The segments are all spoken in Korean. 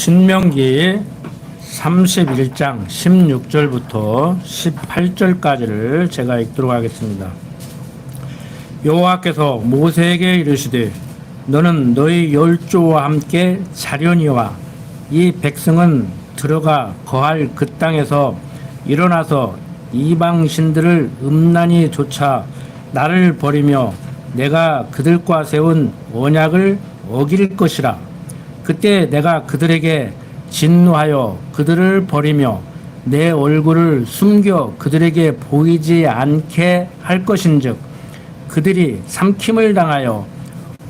신명기 31장 16절부터 18절까지를 제가 읽도록 하겠습니다. 여호와께서 모세에게 이르시되 너는 너희 열조와 함께 자려니와 이 백성은 들어가 거할 그 땅에서 일어나서 이방 신들을 음란히 좇아 나를 버리며 내가 그들과 세운 언약을 어길 것이라. 그때 내가 그들에게 진노하여 그들을 버리며 내 얼굴을 숨겨 그들에게 보이지 않게 할 것인즉 그들이 삼킴을 당하여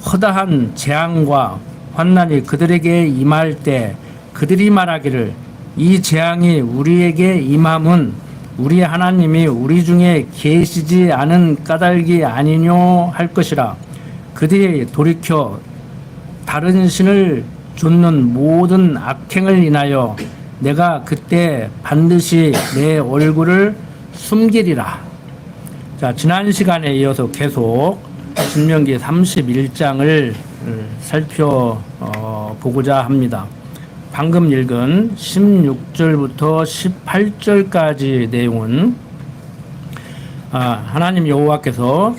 허다한 재앙과 환난이 그들에게 임할 때 그들이 말하기를 이 재앙이 우리에게 임함은 우리 하나님이 우리 중에 계시지 않은 까닭이 아니뇨 할 것이라. 그들이 돌이켜 다른 신을 좇는 모든 악행을 인하여 내가 그때 반드시 내 얼굴을 숨기리라. 자, 지난 시간에 이어서 계속 신명기 31장을 살펴보고자 합니다. 방금 읽은 16절부터 18절까지 내용은 하나님 여호와께서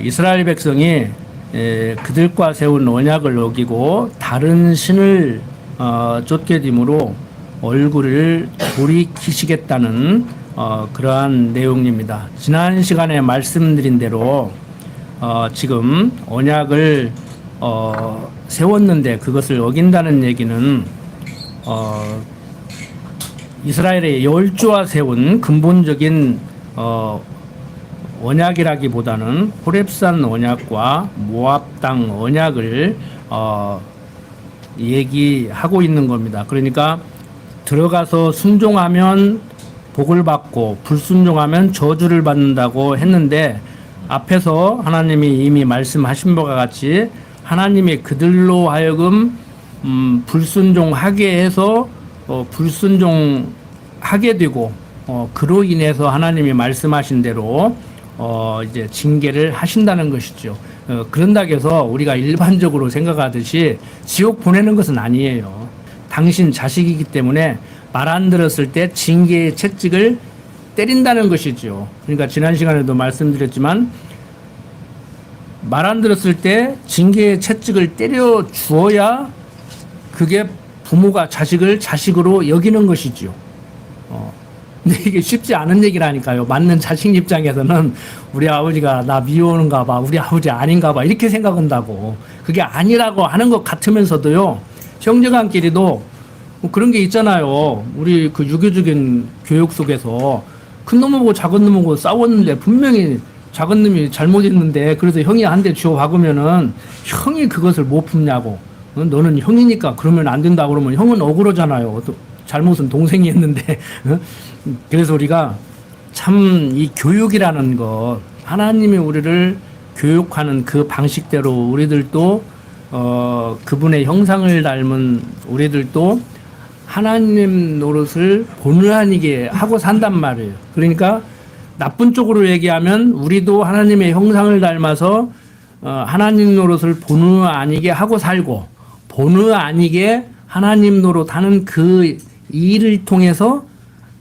이스라엘 백성이 그들과 세운 언약을 어기고 다른 신을 좇게 됨으로 얼굴을 돌이키시겠다는 그러한 내용입니다. 지난 시간에 말씀드린 대로 지금 언약을 세웠는데 그것을 어긴다는 얘기는 이스라엘의 열조와 세운 근본적인 언약이라기보다는 호렙산 언약과 모압 땅 언약을 얘기하고 있는 겁니다. 그러니까 들어가서 순종하면 복을 받고 불순종하면 저주를 받는다고 했는데 앞에서 하나님이 이미 말씀하신 바와 같이 하나님이 그들로 하여금 불순종하게 해서 불순종하게 되고 그로 인해서 하나님이 말씀하신 대로 이제 징계를 하신다는 것이죠. 그런다고 해서 우리가 일반적으로 생각하듯이 지옥 보내는 것은 아니에요. 당신 자식이기 때문에 말 안 들었을 때 징계의 채찍을 때린다는 것이죠. 그러니까 지난 시간에도 말씀드렸지만 말 안 들었을 때 징계의 채찍을 때려 주어야 그게 부모가 자식을 자식으로 여기는 것이죠. 근데 이게 쉽지 않은 얘기라니까요. 맞는 자식 입장에서는 우리 아버지가 나 미워하는가 봐, 우리 아버지 아닌가 봐 이렇게 생각한다고. 그게 아니라고 하는 것 같으면서도요. 형제간끼리도 뭐 그런 게 있잖아요. 우리 그 유교적인 교육 속에서 큰 놈하고 작은 놈하고 싸웠는데 분명히 작은 놈이 잘못했는데 그래서 형이 한 대 주워 박으면은 형이 그것을 못 품냐고. 너는 형이니까 그러면 안 된다 그러면 형은 억울하잖아요. 잘못은 동생이 했는데. 그래서 우리가 참 이 교육이라는 것, 하나님이 우리를 교육하는 그 방식대로 우리들도 그분의 형상을 닮은 우리들도 하나님 노릇을 본의 아니게 하고 산단 말이에요. 그러니까 나쁜 쪽으로 얘기하면 우리도 하나님의 형상을 닮아서 하나님 노릇을 본의 아니게 하고 살고 본의 아니게 하나님 노릇하는 그 일을 통해서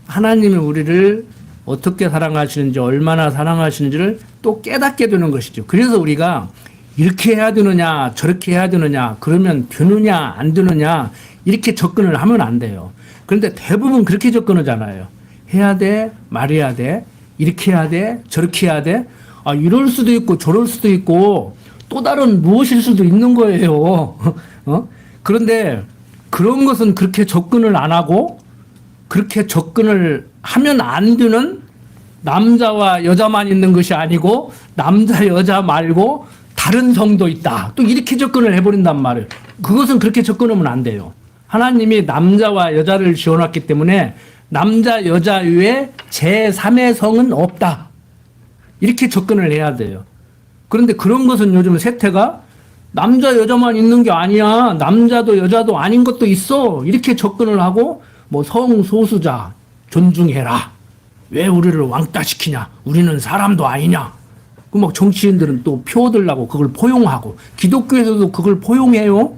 하나님이 우리를 어떻게 사랑하시는지 얼마나 사랑하시는지를 또 깨닫게 되는 것이죠. 그래서 우리가 이렇게 해야 되느냐 저렇게 해야 되느냐 그러면 되느냐 안 되느냐 이렇게 접근을 하면 안 돼요. 그런데 대부분 그렇게 접근하잖아요. 해야 돼 말해야 돼 이렇게 해야 돼 저렇게 해야 돼 이럴 수도 있고 저럴 수도 있고 또 다른 무엇일 수도 있는 거예요. 그런데 그런 것은 그렇게 접근을 안 하고 그렇게 접근을 하면 안 되는 남자와 여자만 있는 것이 아니고 남자 여자 말고 다른 성도 있다. 또 이렇게 접근을 해버린단 말이에요. 그것은 그렇게 접근하면 안 돼요. 하나님이 남자와 여자를 지어놨기 때문에 남자 여자 외에 제3의 성은 없다. 이렇게 접근을 해야 돼요. 그런데 그런 것은 요즘 세태가 남자 여자만 있는 게 아니야. 남자도 여자도 아닌 것도 있어. 이렇게 접근을 하고 뭐 성소수자 존중해라. 왜 우리를 왕따시키냐. 우리는 사람도 아니냐. 그 막 정치인들은 또 표 얻으려고 그걸 포용하고 기독교에서도 그걸 포용해요.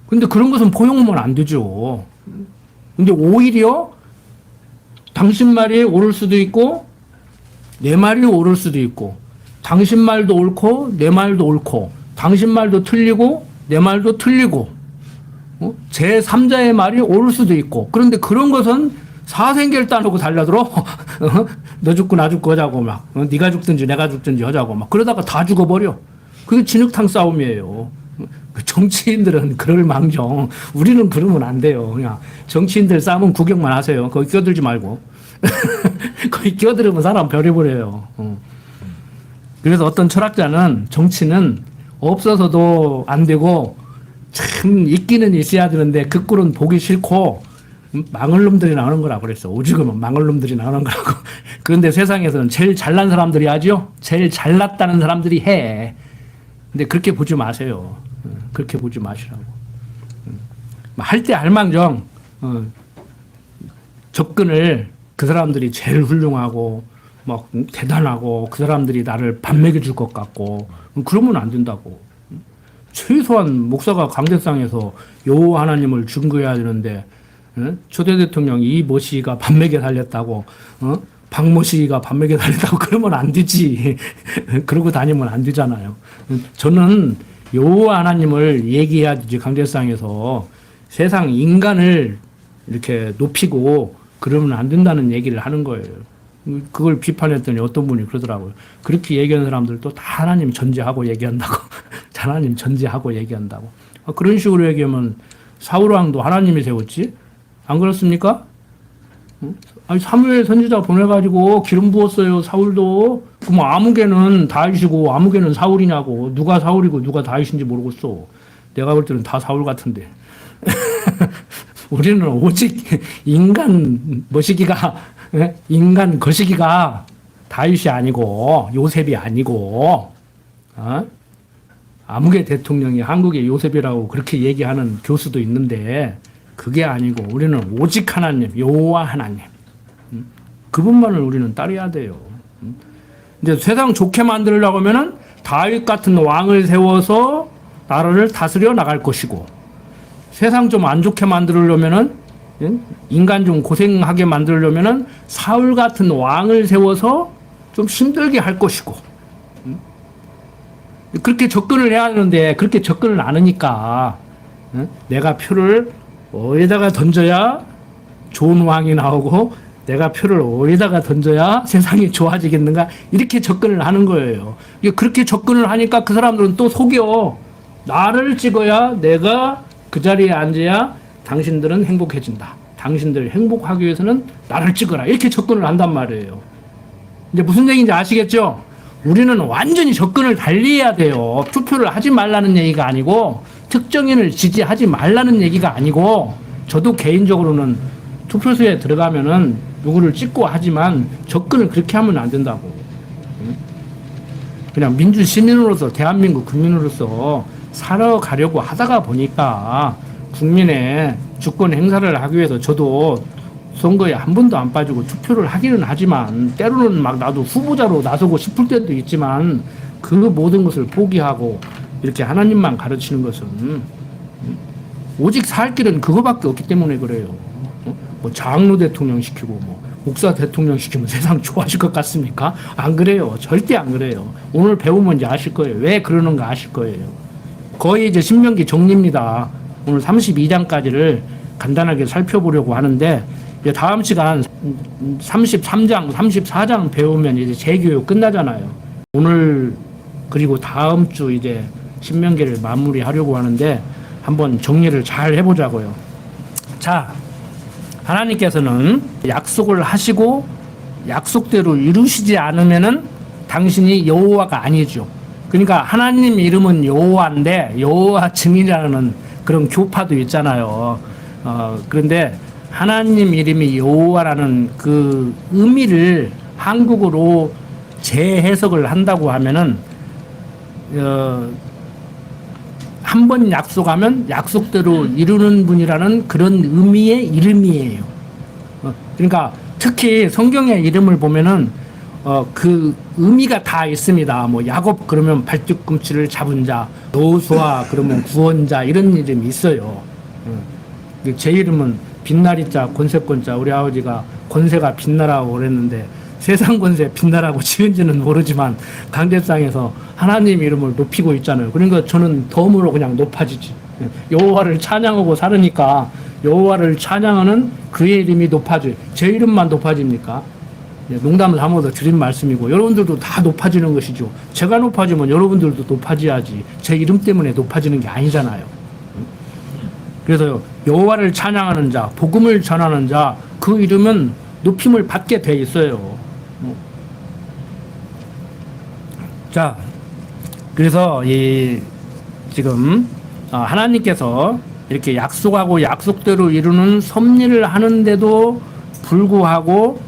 근데 그런 것은 포용하면 안 되죠. 근데 오히려 당신 말이 옳을 수도 있고 내 말이 옳을 수도 있고 당신 말도 옳고 내 말도 옳고 당신 말도 틀리고 내 말도 틀리고 제3자의 말이 옳을 수도 있고 그런데 그런 것은 사생계를 따놓고 달려들어 너 죽고 나 죽고 하자고 막 네가 죽든지 내가 죽든지 하자고 막 그러다가 다 죽어버려. 그게 진흙탕 싸움이에요. 정치인들은 그럴 망정. 우리는 그러면 안 돼요. 그냥 정치인들 싸움은 구경만 하세요. 거기 끼어들지 말고. 거기 끼어들으면 사람 별해버려요. 그래서 어떤 철학자는 정치는 없어서도 안 되고 참 있기는 있어야 되는데 그 꼴은 보기 싫고 망할 놈들이 나오는 거라고 그랬어. 오죽하면 망할 놈들이 나오는 거라고. 그런데 세상에서는 제일 잘난 사람들이 하죠. 제일 잘났다는 사람들이 해. 근데 그렇게 보지 마세요. 그렇게 보지 마시라고. 할 때 할망정 접근을 그 사람들이 제일 훌륭하고 막 대단하고 그 사람들이 나를 밥 먹여줄 것 같고 그러면 안 된다고. 최소한 목사가 강대상에서 여호와 하나님을 증거해야 되는데 초대 대통령 이모 씨가 밥 먹여 살렸다고 박모 씨가 밥 먹여 살렸다고 그러면 안 되지. 그러고 다니면 안 되잖아요. 저는 여호와 하나님을 얘기해야 되지. 강대상에서 세상 인간을 이렇게 높이고 그러면 안 된다는 얘기를 하는 거예요. 그걸 비판했더니 어떤 분이 그러더라고요. 그렇게 얘기하는 사람들도 다 하나님 전제하고 얘기한다고. 하나님 전제하고 얘기한다고. 그런 식으로 얘기하면 사울왕도 하나님이 세웠지? 안 그렇습니까? 아니, 사무엘 선지자 보내가지고 기름 부었어요. 사울도. 그럼 아무개는 다윗이고 아무개는 사울이냐고. 누가 사울이고 누가 다윗인지 모르겠어. 내가 볼 때는 다 사울 같은데. 우리는 오직 인간 머시기가 인간 거시기가 다윗이 아니고 요셉이 아니고 아무개 대통령이 한국의 요셉이라고 그렇게 얘기하는 교수도 있는데 그게 아니고 우리는 오직 하나님 여호와 하나님 그분만을 우리는 따라야 돼요. 이제 세상 좋게 만들려고 하면은 다윗 같은 왕을 세워서 나라를 다스려 나갈 것이고 세상 좀 안 좋게 만들려면은 인간 좀 고생하게 만들려면은 사울 같은 왕을 세워서 좀 힘들게 할 것이고 그렇게 접근을 해야 하는데 그렇게 접근을 안 하니까 내가 표를 어디다가 던져야 좋은 왕이 나오고 내가 표를 어디다가 던져야 세상이 좋아지겠는가 이렇게 접근을 하는 거예요. 그렇게 접근을 하니까 그 사람들은 또 속여. 나를 찍어야 내가 그 자리에 앉아야 당신들은 행복해진다. 당신들 행복하기 위해서는 나를 찍어라. 이렇게 접근을 한단 말이에요. 이제 무슨 얘기인지 아시겠죠? 우리는 완전히 접근을 달리해야 돼요. 투표를 하지 말라는 얘기가 아니고 특정인을 지지하지 말라는 얘기가 아니고 저도 개인적으로는 투표소에 들어가면은 누구를 찍고 하지만 접근을 그렇게 하면 안 된다고. 그냥 민주 시민으로서 대한민국 국민으로서 살아가려고 하다가 보니까 국민의 주권 행사를 하기 위해서 저도 선거에 한 번도 안 빠지고 투표를 하기는 하지만 때로는 막 나도 후보자로 나서고 싶을 때도 있지만 그 모든 것을 포기하고 이렇게 하나님만 가르치는 것은 오직 살 길은 그거밖에 없기 때문에 그래요. 뭐 장로 대통령 시키고 뭐 목사 대통령 시키면 세상 좋아질 것 같습니까? 안 그래요. 절대 안 그래요. 오늘 배우면 이제 아실 거예요. 왜 그러는가 아실 거예요. 거의 이제 신명기 정리입니다. 오늘 32장까지를 간단하게 살펴보려고 하는데 이제 다음 시간 33장, 34장 배우면 이제 재교육 끝나잖아요. 오늘 그리고 다음 주 이제 신명기를 마무리하려고 하는데 한번 정리를 잘 해보자고요. 자, 하나님께서는 약속을 하시고 약속대로 이루시지 않으면은 당신이 여호와가 아니죠. 그러니까 하나님 이름은 여호와인데 여호와 증인이라는 그런 교파도 있잖아요. 그런데 하나님 이름이 여호와라는 그 의미를 한국어로 재해석을 한다고 하면은 한 번 약속하면 약속대로 이루는 분이라는 그런 의미의 이름이에요. 그러니까 특히 성경의 이름을 보면은 그 의미가 다 있습니다. 뭐 야곱 그러면 발뒤꿈치를 잡은 자, 여호수아 그러면 구원자 이런 이름이 있어요. 제 이름은 빛나리자 권세권자. 우리 아버지가 권세가 빛나라고 그랬는데 세상 권세 빛나라고 지은지는 모르지만 강대상에서 하나님 이름을 높이고 있잖아요. 그러니까 저는 덤으로 그냥 높아지지. 여호와를 찬양하고 살으니까 여호와를 찬양하는 그의 이름이 높아져요. 제 이름만 높아집니까? 농담을 삼아서 드린 말씀이고 여러분들도 다 높아지는 것이죠. 제가 높아지면 여러분들도 높아져야지. 제 이름 때문에 높아지는 게 아니잖아요. 그래서 여호와를 찬양하는 자, 복음을 전하는 자, 그 이름은 높임을 받게 돼 있어요. 자, 그래서 지금 하나님께서 이렇게 약속하고 약속대로 이루는 섭리를 하는데도 불구하고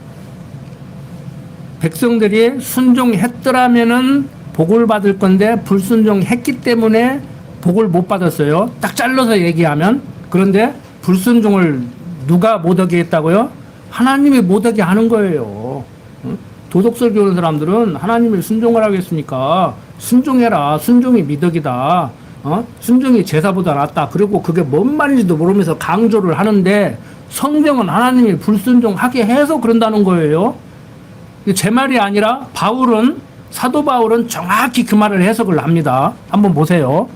백성들이 순종했더라면은 복을 받을 건데 불순종했기 때문에 복을 못 받았어요. 딱 잘라서 얘기하면. 그런데 불순종을 누가 못하게 했다고요? 하나님이 못하게 하는 거예요. 도덕설 교하는 사람들은 하나님을 순종을 하겠습니까? 순종해라. 순종이 미덕이다. 순종이 제사보다 낫다. 그리고 그게 뭔 말인지도 모르면서 강조를 하는데 성경은 하나님이 불순종하게 해서 그런다는 거예요. 제 말이 아니라 사도 바울은 정확히 그 말을 해석을 합니다. 한번 보세요.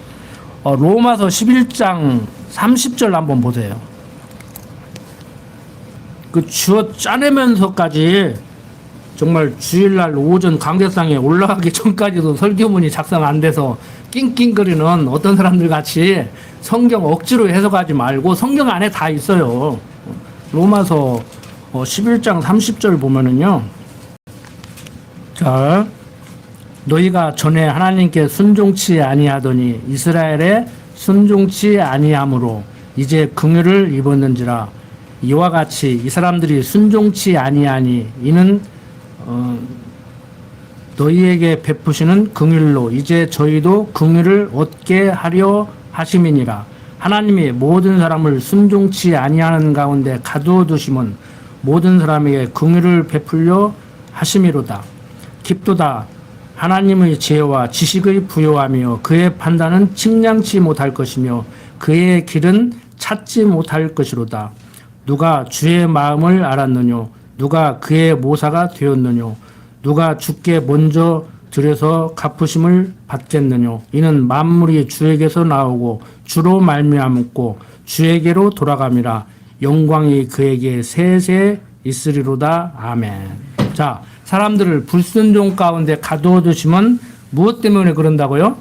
로마서 11장 30절 한번 보세요. 그 주어 짜내면서까지 정말 주일날 오전 강대상에 올라가기 전까지도 설교문이 작성 안 돼서 낑낑거리는 어떤 사람들 같이 성경 억지로 해석하지 말고 성경 안에 다 있어요. 로마서 11장 30절 보면은요. 자, 너희가 전에 하나님께 순종치 아니하더니 이스라엘에 순종치 아니함으로 이제 긍휼을 입었는지라. 이와 같이 이 사람들이 순종치 아니하니 이는 너희에게 베푸시는 긍휼로 이제 저희도 긍휼을 얻게 하려 하심이니라. 하나님이 모든 사람을 순종치 아니하는 가운데 가두어 두심은 모든 사람에게 긍휼을 베풀려 하심이로다. 깊도다. 하나님의 지혜와 지식의 부요하며 그의 판단은 측량치 못할 것이며 그의 길은 찾지 못할 것이로다. 누가 주의 마음을 알았느뇨? 누가 그의 모사가 되었느뇨? 누가 주께 먼저 들여서 갚으심을 받겠느뇨? 이는 만물이 주에게서 나오고 주로 말미암고 주에게로 돌아감이라. 영광이 그에게 세세 있으리로다. 아멘. 자, 사람들을 불순종 가운데 가두어 두시면 무엇 때문에 그런다고요?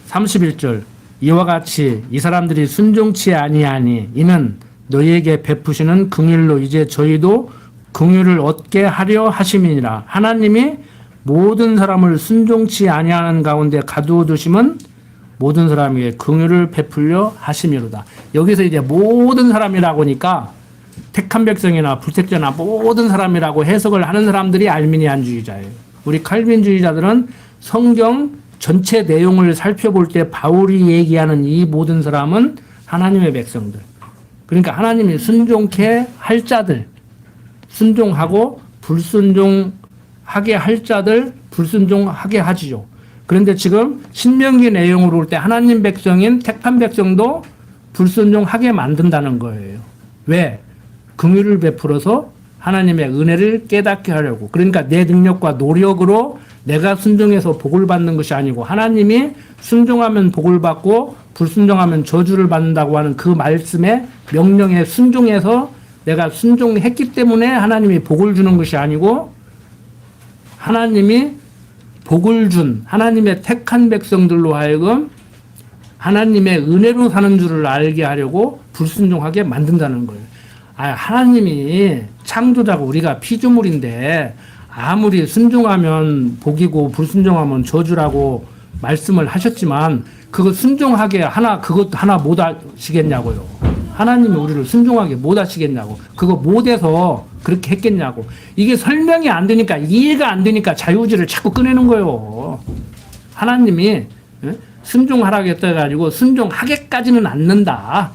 31절. 이와 같이 이 사람들이 순종치 아니하니 이는 너희에게 베푸시는 긍휼로 이제 저희도 긍휼을 얻게 하려 하심이니라. 하나님이 모든 사람을 순종치 아니하는 가운데 가두어 두심은 모든 사람에게 긍휼을 베풀려 하심이로다. 여기서 이제 모든 사람이라고 하니까 택한 백성이나 불택자나 모든 사람이라고 해석을 하는 사람들이 알미니안주의자예요. 우리 칼빈주의자들은 성경 전체 내용을 살펴볼 때 바울이 얘기하는 이 모든 사람은 하나님의 백성들. 그러니까 하나님이 순종케 할 자들, 순종하고 불순종하게 할 자들 불순종하게 하지요. 그런데 지금 신명기 내용으로 볼 때 하나님 백성인 택한 백성도 불순종하게 만든다는 거예요. 왜? 긍휼을 베풀어서 하나님의 은혜를 깨닫게 하려고. 그러니까 내 능력과 노력으로 내가 순종해서 복을 받는 것이 아니고 하나님이 순종하면 복을 받고 불순종하면 저주를 받는다고 하는 그 말씀에 명령에 순종해서 내가 순종했기 때문에 하나님이 복을 주는 것이 아니고 하나님이 복을 준 하나님의 택한 백성들로 하여금 하나님의 은혜로 사는 줄을 알게 하려고 불순종하게 만든다는 거예요. 하나님이 창조자고 우리가 피조물인데 아무리 순종하면 복이고 불순종하면 저주라고 말씀을 하셨지만 그거 순종하게 그것 하나 못 하시겠냐고요. 하나님이 우리를 순종하게 못 하시겠냐고. 그거 못해서 그렇게 했겠냐고. 이게 설명이 안 되니까 이해가 안 되니까 자유의지를 자꾸 꺼내는 거예요. 하나님이 순종하라고 했다가지고 순종하게까지는 않는다.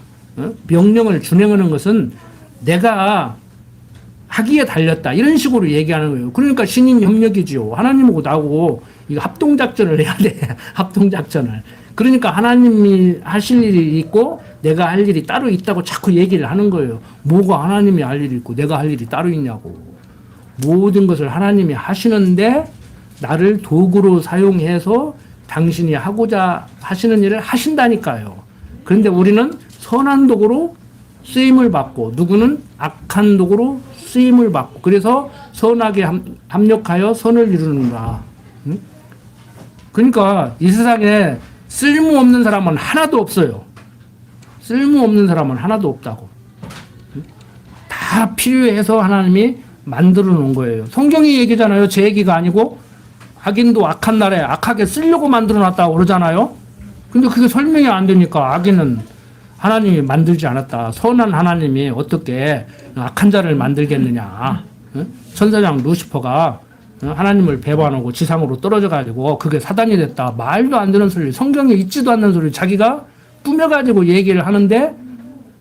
명령을 준행하는 것은 내가 하기에 달렸다. 이런 식으로 얘기하는 거예요. 그러니까 신인 협력이지요. 하나님하고 나하고 이거 합동작전을 해야 돼. 합동작전을. 그러니까 하나님이 하실 일이 있고 내가 할 일이 따로 있다고 자꾸 얘기를 하는 거예요. 뭐가 하나님이 할 일이 있고 내가 할 일이 따로 있냐고. 모든 것을 하나님이 하시는데 나를 도구로 사용해서 당신이 하고자 하시는 일을 하신다니까요. 그런데 우리는 선한 도구로 쓰임을 받고 누구는 악한 도구로 쓰임을 받고 그래서 선하게 합력하여 선을 이루는가. 응? 그러니까 이 세상에 쓸모없는 사람은 하나도 없어요. 쓸모없는 사람은 하나도 없다고. 응? 다 필요해서 하나님이 만들어 놓은 거예요. 성경이 얘기잖아요. 제 얘기가 아니고 악인도 악한 날에 악하게 쓰려고 만들어 놨다고 그러잖아요. 근데 그게 설명이 안 되니까 악인은 하나님이 만들지 않았다. 선한 하나님이 어떻게 악한 자를 만들겠느냐. 천사장 루시퍼가 하나님을 배반하고 지상으로 떨어져 가지고 그게 사단이 됐다. 말도 안 되는 소리, 성경에 있지도 않는 소리 자기가 꾸며가지고 얘기를 하는데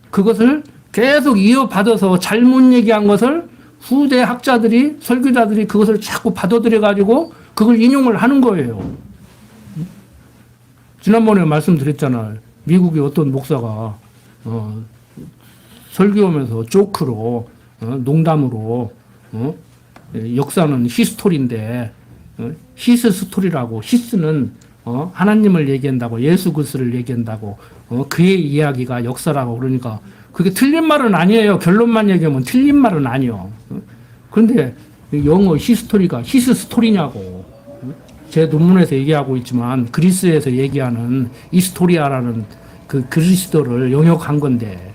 그것을 계속 이어받아서 잘못 얘기한 것을 후대 학자들이 설교자들이 그것을 자꾸 받아들여 가지고 그걸 인용을 하는 거예요. 지난번에 말씀드렸잖아요. 미국의 어떤 목사가 설교하면서 조크로 농담으로 역사는 히스토리인데 히스 스토리라고 히스는 하나님을 얘기한다고 예수 그리스도를 얘기한다고 그의 이야기가 역사라고 그러니까 그게 틀린 말은 아니에요. 결론만 얘기하면 틀린 말은 아니요. 그런데 영어 히스토리가 히스 스토리냐고. 제 논문에서 얘기하고 있지만 그리스에서 얘기하는 이스토리아라는 그 그리스도를 영역한 건데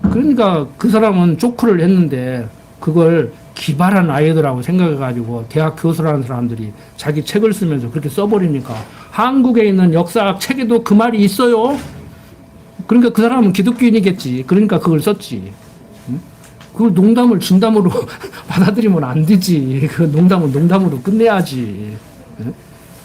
그러니까 그 사람은 조크를 했는데 그걸 기발한 아이들하고 생각해가지고 대학 교수라는 사람들이 자기 책을 쓰면서 그렇게 써버리니까 한국에 있는 역사학 책에도 그 말이 있어요. 그러니까 그 사람은 기독교인이겠지. 그러니까 그걸 썼지. 그걸 농담을 진담으로 받아들이면 안 되지. 그 농담은 농담으로 끝내야지.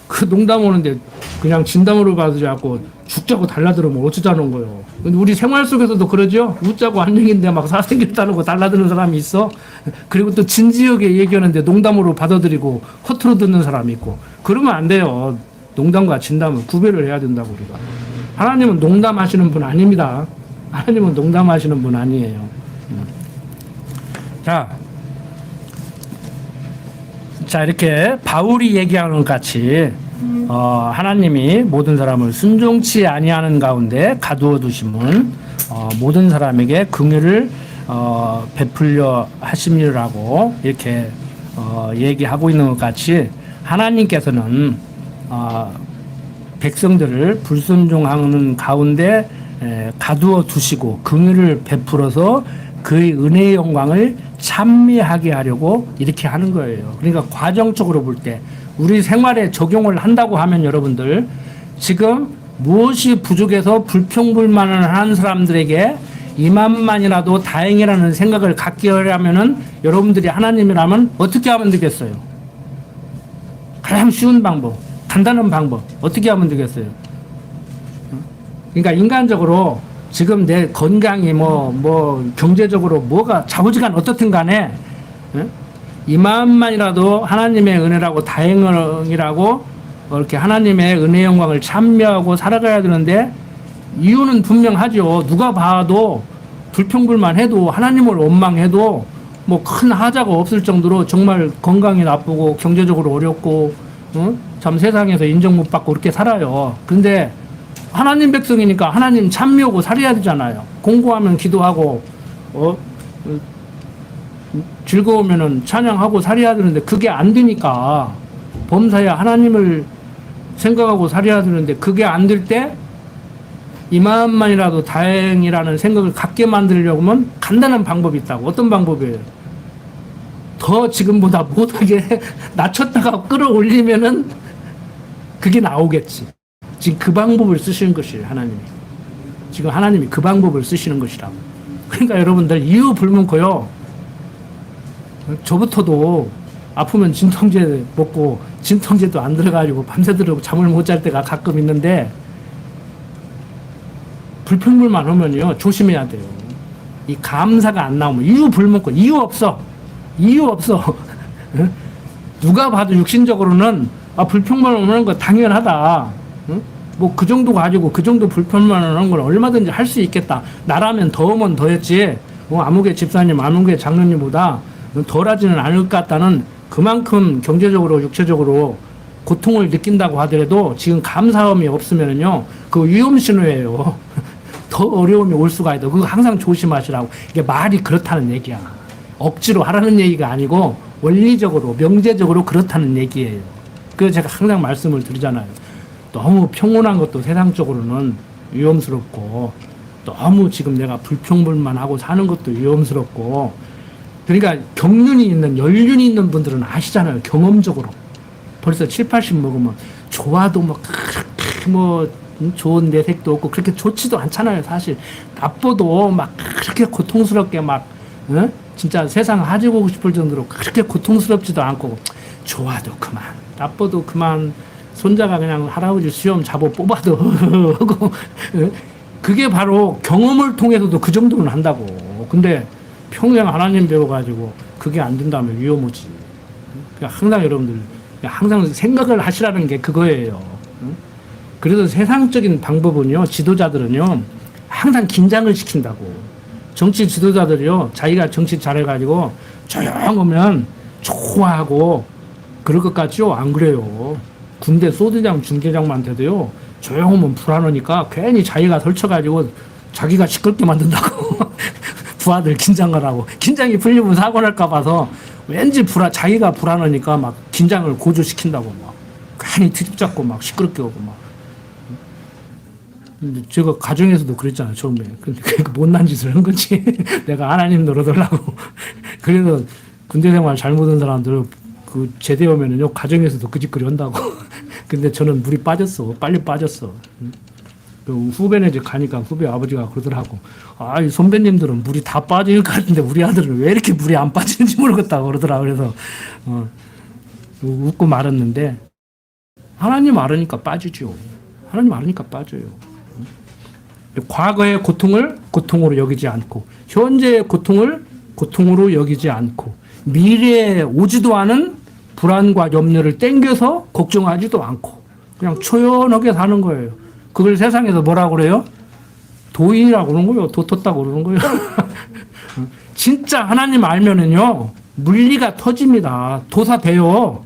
그 농담 오는데 그냥 진담으로 받지 않고 죽자고 달라들으면 어쩌자는 거예요. 근데 우리 생활 속에서도 그러죠. 웃자고 한 얘기인데 막 사생겼다는 달라드는 사람이 있어. 그리고 또 진지하게 얘기하는데 농담으로 받아들이고 허투루 듣는 사람이 있고. 그러면 안 돼요. 농담과 진담은 구별을 해야 된다고 우리가. 하나님은 농담하시는 분 아닙니다. 하나님은 농담하시는 분 아니에요. 자, 이렇게 바울이 얘기하는 것 같이 하나님이 모든 사람을 순종치 아니하는 가운데 가두어 두심은 모든 사람에게 긍휼을 베풀려 하심이라고 이렇게 얘기하고 있는 것 같이 하나님께서는 백성들을 불순종하는 가운데 가두어 두시고 긍휼을 베풀어서 그의 은혜의 영광을 찬미하게 하려고 이렇게 하는 거예요. 그러니까 과정적으로 볼 때 우리 생활에 적용을 한다고 하면 여러분들 지금 무엇이 부족해서 불평불만을 하는 사람들에게 이만만이라도 다행이라는 생각을 갖게 하려면은 여러분들이 하나님이라면 어떻게 하면 되겠어요? 가장 쉬운 방법, 간단한 방법 어떻게 하면 되겠어요? 그러니까 인간적으로 지금 내 건강이 경제적으로 뭐가 좌우지간 어떻든 간에 이만만이라도 하나님의 은혜라고 다행이라고 이렇게 하나님의 은혜 영광을 찬미하고 살아가야 되는데 이유는 분명하죠. 누가 봐도 불평불만 해도 하나님을 원망해도 뭐 큰 하자가 없을 정도로 정말 건강이 나쁘고 경제적으로 어렵고 참 세상에서 인정 못 받고 그렇게 살아요. 근데 하나님 백성이니까 하나님 찬미하고 살아야 되잖아요. 공부하면 기도하고 즐거우면은 찬양하고 살아야 되는데 그게 안 되니까 범사야 하나님을 생각하고 살아야 되는데 그게 안 될 때 이만만이라도 다행이라는 생각을 갖게 만들려고 하면 간단한 방법이 있다고. 어떤 방법이에요? 더 지금보다 못하게 낮췄다가 끌어올리면은 그게 나오겠지. 지금 그 방법을 쓰시는 것이에요, 하나님이. 지금 하나님이 그 방법을 쓰시는 것이라고. 그러니까 여러분들 이유 불문고요. 저부터도 아프면 진통제 먹고 진통제도 안 들어가지고 밤새도록 잠을 못 잘 때가 가끔 있는데 불평불만 하면요 조심해야 돼요. 이 감사가 안 나오면 이유 불문권, 이유 없어. 이유 없어. 누가 봐도 육신적으로는 불평만 오는 거 당연하다. 뭐 그 정도 가지고 그 정도 불평만 오는 걸 얼마든지 할 수 있겠다. 나라면 더우면 더했지. 아무개 집사님, 아무개 장로님보다 덜하지는 않을 것 같다는 그만큼 경제적으로 육체적으로 고통을 느낀다고 하더라도 지금 감사함이 없으면은요 그 위험 신호예요. 더 어려움이 올 수가 있다. 그거 항상 조심하시라고. 이게 말이 그렇다는 얘기야. 억지로 하라는 얘기가 아니고 원리적으로 명제적으로 그렇다는 얘기예요. 그래서 제가 항상 말씀을 드리잖아요. 너무 평온한 것도 세상적으로는 위험스럽고 너무 지금 내가 불평불만하고 사는 것도 위험스럽고 그러니까 경륜이 있는 연륜이 있는 분들은 아시잖아요. 경험적으로 벌써 7, 80 먹으면 좋아도 뭐 그렇게 뭐 좋은 내색도 없고 그렇게 좋지도 않잖아요. 사실 나빠도 막 그렇게 고통스럽게 막 진짜 세상 하지고 싶을 정도로 그렇게 고통스럽지도 않고 좋아도 그만 나빠도 그만 손자가 그냥 할아버지 수염 잡아 뽑아도 하고 그게 바로 경험을 통해서도 그 정도는 한다고. 근데 평생 하나님 배워가지고 그게 안 된다면 위험하지. 그러니까 항상 여러분들 항상 생각을 하시라는 게 그거예요. 그래서 세상적인 방법은요, 지도자들은요, 항상 긴장을 시킨다고. 정치 지도자들이요, 자기가 정치 잘해가지고 조용하면 좋아하고 그럴 것 같죠? 안 그래요. 군대 소대장, 중대장한테도요, 조용하면 불안하니까 괜히 자기가 설쳐가지고 자기가 시끄럽게 만든다고. 부하들 긴장을 하고. 긴장이 풀리면 사고 날까 봐서 왠지 자기가 불안하니까 막 긴장을 고조시킨다고 막. 괜히 트집 잡고 막 시끄럽게 하고 막. 근데 제가 가정에서도 그랬잖아요, 처음에. 근데 그 못난 짓을 한 거지. 내가 하나님 노려달라고. 그래서 군대 생활 잘못한 사람들 그 제대 오면은요, 가정에서도 그 짓거리 한다고. 근데 저는 물이 빠졌어. 빨리 빠졌어. 그 후배네 집 가니까 후배 아버지가 그러더라고. 이 선배님들은 물이 다 빠질 것 같은데 우리 아들은 왜 이렇게 물이 안 빠지는지 모르겠다고 그러더라. 그래서, 웃고 말았는데, 하나님 알으니까 빠지죠. 하나님 알으니까 빠져요. 과거의 고통을 고통으로 여기지 않고, 현재의 고통을 고통으로 여기지 않고, 미래에 오지도 않은 불안과 염려를 땡겨서 걱정하지도 않고, 그냥 초연하게 사는 거예요. 그걸 세상에서 뭐라고 그래요? 도인이라고 그러는 거예요. 도텄다고 그러는 거예요. 진짜 하나님 알면은요, 물리가 터집니다. 도사 돼요.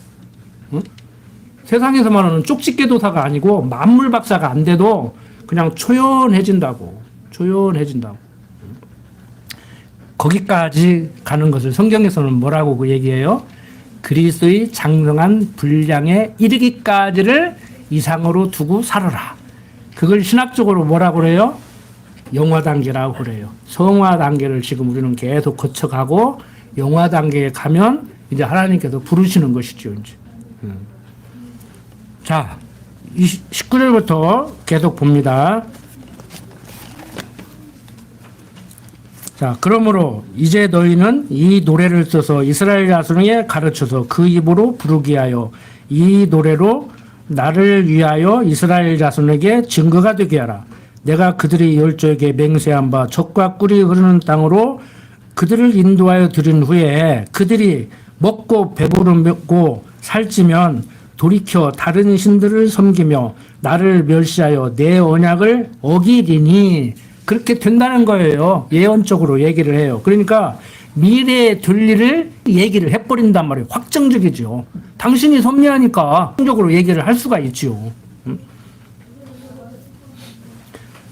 세상에서 말하는 쪽집게 도사가 아니고 만물 박사가 안 돼도 그냥 초연해진다고. 초연해진다고. 거기까지 가는 것을 성경에서는 뭐라고 그 얘기해요? 그리스도의 장성한 분량에 이르기까지를 이상으로 두고 살아라. 그걸 신학적으로 뭐라고 그래요? 영화 단계라고 그래요. 성화 단계를 지금 우리는 계속 거쳐가고 영화 단계에 가면 이제 하나님께서 부르시는 것이죠. 이제. 자, 19절부터 계속 봅니다. 자, 그러므로 이제 너희는 이 노래를 써서 이스라엘 자손에게 가르쳐서 그 입으로 부르게 하여 이 노래로 나를 위하여 이스라엘 자손에게 증거가 되게 하라. 내가 그들의 열조에게 맹세한 바 젖과 꿀이 흐르는 땅으로 그들을 인도하여 들인 후에 그들이 먹고 배부르고 살찌면 돌이켜 다른 신들을 섬기며 나를 멸시하여 내 언약을 어기리니 그렇게 된다는 거예요. 예언적으로 얘기를 해요. 그러니까 미래에 될 일을 얘기를 해버린단 말이에요. 확정적이죠. 당신이 섭리하니까 확정적으로 얘기를 할 수가 있죠.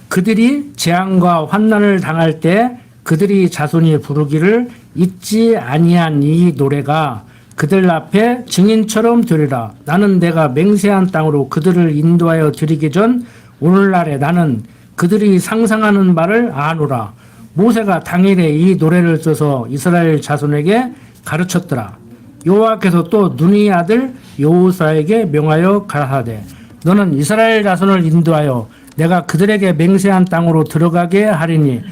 그들이 재앙과 환난을 당할 때 그들이 자손이 부르기를 잊지 아니한 이 노래가 그들 앞에 증인처럼 되리라. 나는 내가 맹세한 땅으로 그들을 인도하여 드리기 전 오늘날에 나는 그들이 상상하는 바를 아노라. 모세가 당일에 이 노래를 써서 이스라엘 자손에게 가르쳤더라. 여호와께서 또 눈의 아들 여호사에게 명하여 가라사대 너는 이스라엘 자손을 인도하여 내가 그들에게 맹세한 땅으로 들어가게 하리니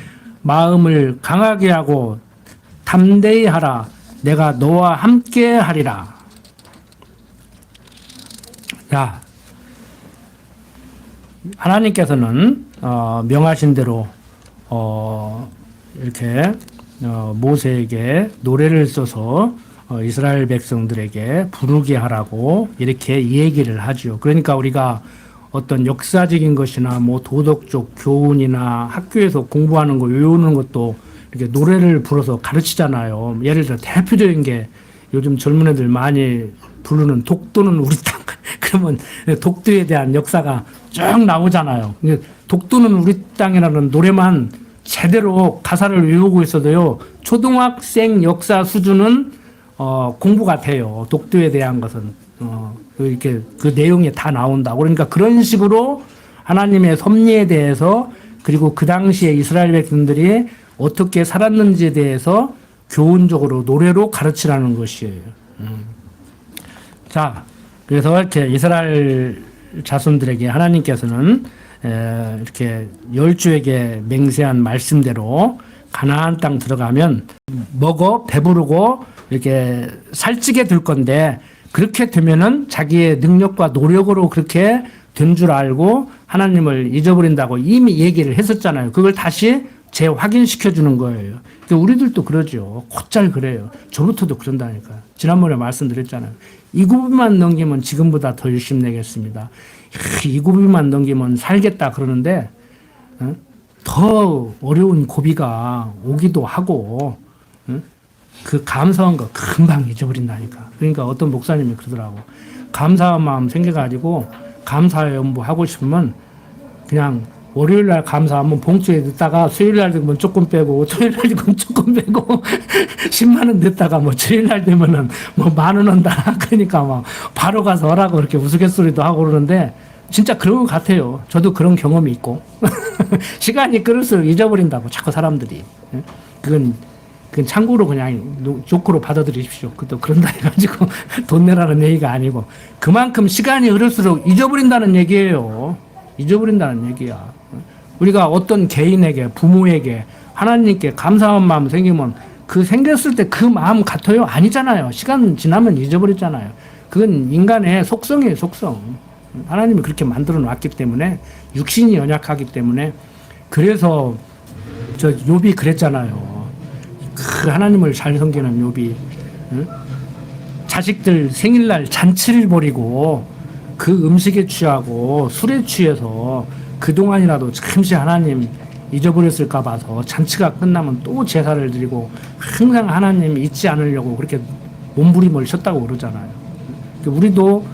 마음을 강하게 하고 담대히 하라. 내가 너와 함께 하리라. 자, 하나님께서는 명하신 대로 이렇게 모세에게 노래를 써서 이스라엘 백성들에게 부르게 하라고 이렇게 얘기를 하죠. 그러니까 우리가 어떤 역사적인 것이나 뭐 도덕적 교훈이나 학교에서 공부하는 거 외우는 것도 이렇게 노래를 불어서 가르치잖아요. 예를 들어 대표적인 게 요즘 젊은 애들 많이 부르는 독도는 우리 땅. 그러면 독도에 대한 역사가 쭉 나오잖아요. 독도는 우리 땅이라는 노래만 제대로 가사를 외우고 있어도요, 초등학생 역사 수준은 공부가 돼요. 독도에 대한 것은 이렇게 그 내용이 다 나온다. 그러니까 그런 식으로 하나님의 섭리에 대해서, 그리고 그 당시에 이스라엘 백성들이 어떻게 살았는지에 대해서 교훈적으로 노래로 가르치라는 것이에요. 자, 그래서 이렇게 이스라엘 자손들에게 하나님께서는 이렇게 열주에게 맹세한 말씀대로 가나안 땅 들어가면 먹어 배부르고 이렇게 살찌게 될 건데, 그렇게 되면은 자기의 능력과 노력으로 그렇게 된 줄 알고 하나님을 잊어버린다고 이미 얘기를 했었잖아요. 그걸 다시 재확인시켜 주는 거예요. 우리들도 그러죠. 곧잘 그래요. 저부터도 그런다니까. 지난번에 말씀드렸잖아요. 이 고비만 넘기면 지금보다 더 열심히 내겠습니다. 이 고비만 넘기면 살겠다 그러는데 더 어려운 고비가 오기도 하고 그 감사한 거 금방 잊어버린다니까. 그러니까 어떤 목사님이 그러더라고. 감사한 마음 생겨가지고 감사의 연부 하고 싶으면 그냥 월요일 날 감사하면 봉투에 넣다가 수요일 날 되면 조금 빼고, 토요일 날 되면 조금 빼고 10만 원 넣다가 뭐 주일 날 되면은 뭐 10,000원 한다. 그러니까 막 바로 가서 하라고 그렇게 우스갯소리도 하고 그러는데 진짜 그런 것 같아요. 저도 그런 경험이 있고 시간이 끌을수록 잊어버린다고 자꾸 사람들이. 그건 참고로 그냥 조크로 받아들이십시오. 그것도 그런다 해가지고 돈 내라는 얘기가 아니고, 그만큼 시간이 흐를수록 잊어버린다는 얘기예요. 잊어버린다는 얘기야. 우리가 어떤 개인에게, 부모에게, 하나님께 감사한 마음 생기면 그 생겼을 때 그 마음 같아요? 아니잖아요. 시간 지나면 잊어버리잖아요. 그건 인간의 속성이에요, 속성. 하나님이 그렇게 만들어 놨기 때문에, 육신이 연약하기 때문에. 그래서 저 욥이 그랬잖아요. 그 하나님을 잘 섬기는 욥이 자식들 생일날 잔치를 벌이고 그 음식에 취하고 술에 취해서 그동안이라도 잠시 하나님 잊어버렸을까 봐서 잔치가 끝나면 또 제사를 드리고 항상 하나님 잊지 않으려고 그렇게 몸부림을 쳤다고 그러잖아요. 우리도